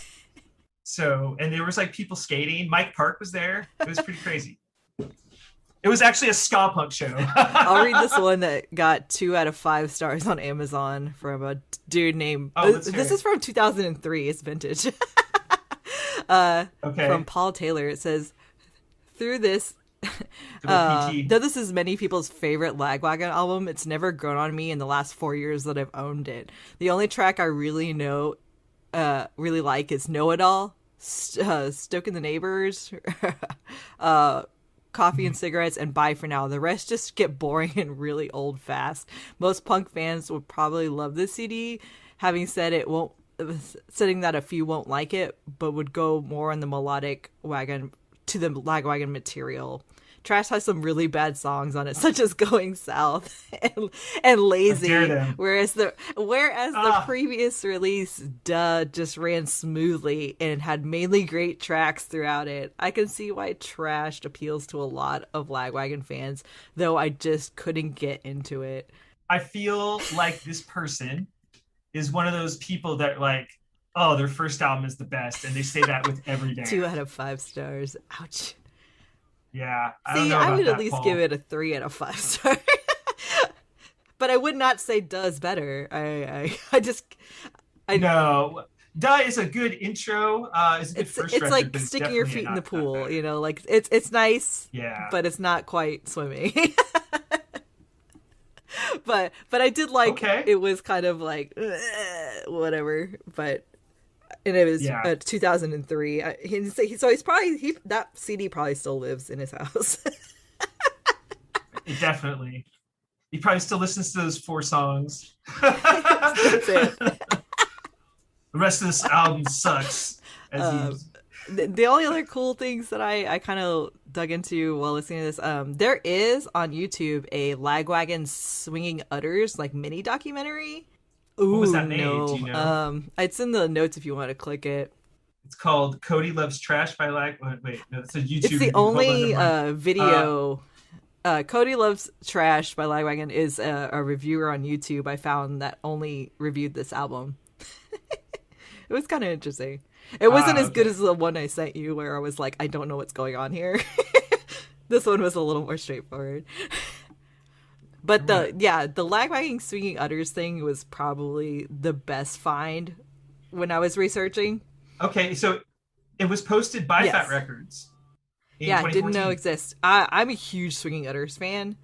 So, and there was like people skating. Mike Park was there. It was pretty crazy. It was actually a ska punk show. I'll read this one that got 2 out of 5 stars on Amazon from a dude named. Oh, let's hear this it. is from 2003. It's vintage. Okay. From Paul Taylor. It says, through this, Good old PT. though this is many people's favorite Lagwagon album, it's never grown on me in the last 4 years that I've owned it. The only track I really like is Know It All, Stoking the Neighbors, Coffee and Cigarettes, and Bye for Now. The rest just get boring and really old fast. Most punk fans would probably love this CD. Having said it won't, setting that a few won't like it, but would go more on the melodic wagon to the Lagwagon material. Trash has some really bad songs on it, such as Going South and Lazy. How dare them. Whereas the previous release, just ran smoothly and had mainly great tracks throughout it. I can see why Trashed appeals to a lot of Lagwagon fans, though I just couldn't get into it. I feel like this person is one of those people that like, oh, their first album is the best, and they say that with every band. 2 out of 5 stars. Ouch. Yeah, I don't See, know I about would that, at least Paul. give it a 3 out of 5 stars. But I would not say Does better. I just No, Duh is a good intro. It's a good first it's record, like but it's sticking your feet definitely in the not pool, better. you know, like it's nice, Yeah. but it's not quite swimming. but I did like Okay. it was kind of like whatever, but and it was Yeah. 2003. He's probably that CD probably still lives in his house. Definitely. He probably still listens to those 4 songs. That's it. The rest of this album sucks. The only other cool things that I kind of dug into while listening to this, there is on YouTube a Lagwagon Swinging Utters like mini documentary. Ooh, what was that made? no. Do you know? It's in the notes if you want to click it. It's called Cody Loves Trash by Wait, no, it's a YouTube. It's the review. only video. Cody Loves Trash by Lagwagon is a reviewer on YouTube I found that only reviewed this album. It was kind of interesting. It wasn't as good as the one I sent you where I was like, I don't know what's going on here. This one was a little more straightforward. But the Lagwagon Swinging Utters thing was probably the best find when I was researching. Okay, so it was posted by Yes. Fat Records. Yeah, didn't know exists. I'm a huge Swinging Utters fan.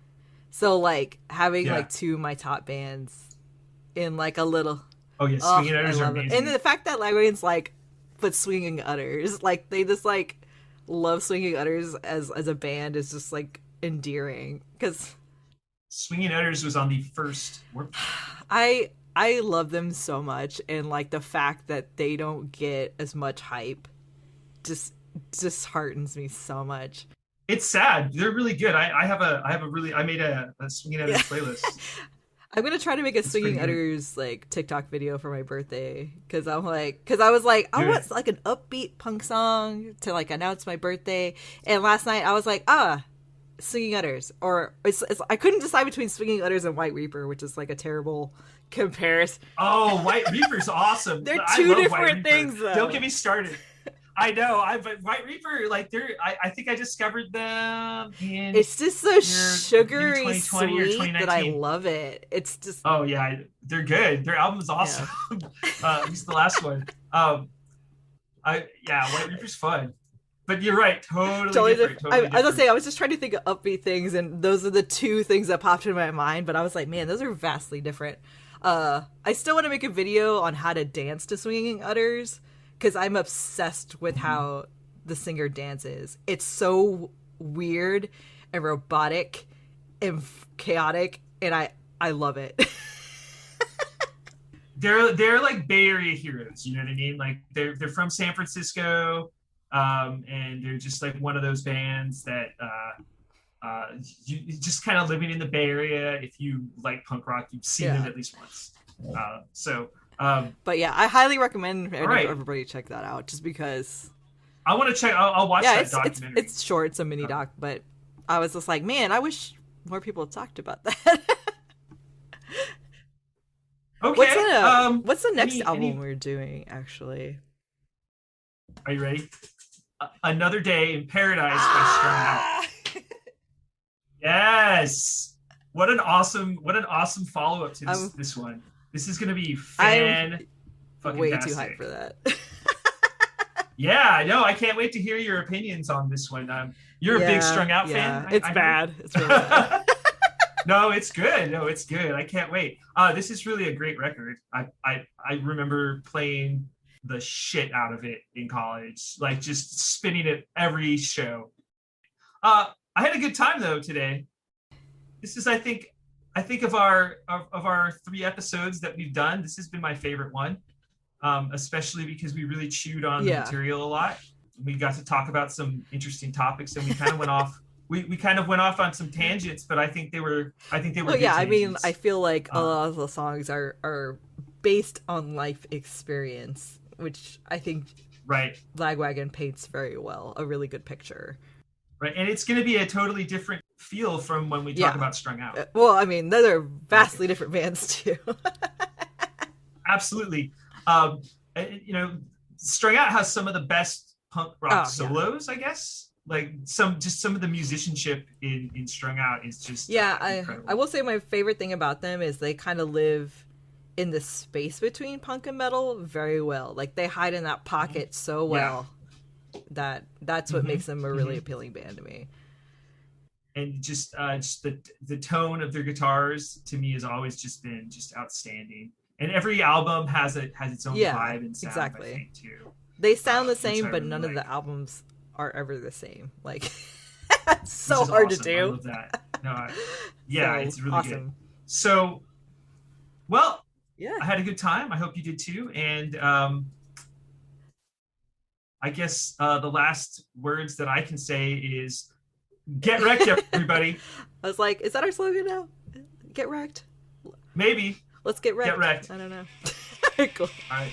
So like having like 2 of my top bands in like a little... Oh yeah, Swinging Utters are amazing. And the fact that Lagwagon's like, but Swinging Utters, like they just like love Swinging Utters as a band is just like endearing because Swinging Utters was on the first. I love them so much, and like the fact that they don't get as much hype just heartens me so much. It's sad. They're really good. I made a Swinging Utters playlist. I'm gonna try to make a Swinging Utters like TikTok video for my birthday because I was like, I want like an upbeat punk song to like announce my birthday, and last night I was like, Swinging Utters, or it's I couldn't decide between Swinging Utters and White Reaper, which is like a terrible comparison. Oh, White Reaper's awesome. They're 2 different things, though. Don't get me started. I know. But White Reaper, like I think I discovered them in. It's just so sugary sweet that I love it. It's just. Oh yeah, they're good. Their album is awesome. Yeah. At least the last one. White Reaper's fun. But you're right, totally different. I was gonna say I was just trying to think of upbeat things, and those are the 2 things that popped in my mind. But I was like, man, those are vastly different. I still want to make a video on how to dance to Swinging Utters because I'm obsessed with how the singer dances. It's so weird and robotic and chaotic, and I love it. They're like Bay Area heroes. You know what I mean? Like they're from San Francisco. And they're just like one of those bands that you just kind of living in the Bay Area. If you like punk rock, you've seen them at least once. But yeah, I highly recommend everybody check that out just because I want to check. I'll watch that documentary. It's short, it's a mini doc, but I was just like, man, I wish more people talked about that. Okay. What's the next album we're doing? Actually, are you ready? Another Day in Paradise by Strung Out. Yes. What an awesome follow-up to this one. This is gonna be fucking way too hyped for that. Yeah, no, I can't wait to hear your opinions on this one. You're a big Strung Out fan. It's bad. It's really bad. No, it's good. I can't wait. This is really a great record. I remember playing the shit out of it in college, like just spinning it every show. I had a good time though today. This is, I think of our 3 episodes that we've done, this has been my favorite one, especially because we really chewed on the material a lot. We got to talk about some interesting topics, and we kind of went off. We kind of went off on some tangents, but I think they were. Well, yeah, I mean, I feel like a lot of the songs are based on life experience, which I think Lagwagon paints very well, a really good picture. Right, and it's going to be a totally different feel from when we talk about Strung Out. Well, I mean, those are vastly different bands too. Absolutely. Strung Out has some of the best punk rock solos, I guess. Like some of the musicianship in Strung Out is just incredible. I will say my favorite thing about them is they kind of live in the space between punk and metal very well. Like they hide in that pocket so well that's what makes them a really appealing band to me. And just the tone of their guitars to me has always just been just outstanding. And every album has its own vibe and sound. Exactly. I think, too. They sound the same, but none of the albums are ever the same. Like So hard awesome. to do. I love that. No, yeah, So it's really awesome. good. So, well, Yeah. I had a good time. I hope you did too. And I guess the last words that I can say is get wrecked, everybody. I was like, is that our slogan now? Get wrecked. Maybe. Let's get wrecked. Get wrecked. I don't know. Cool. All right.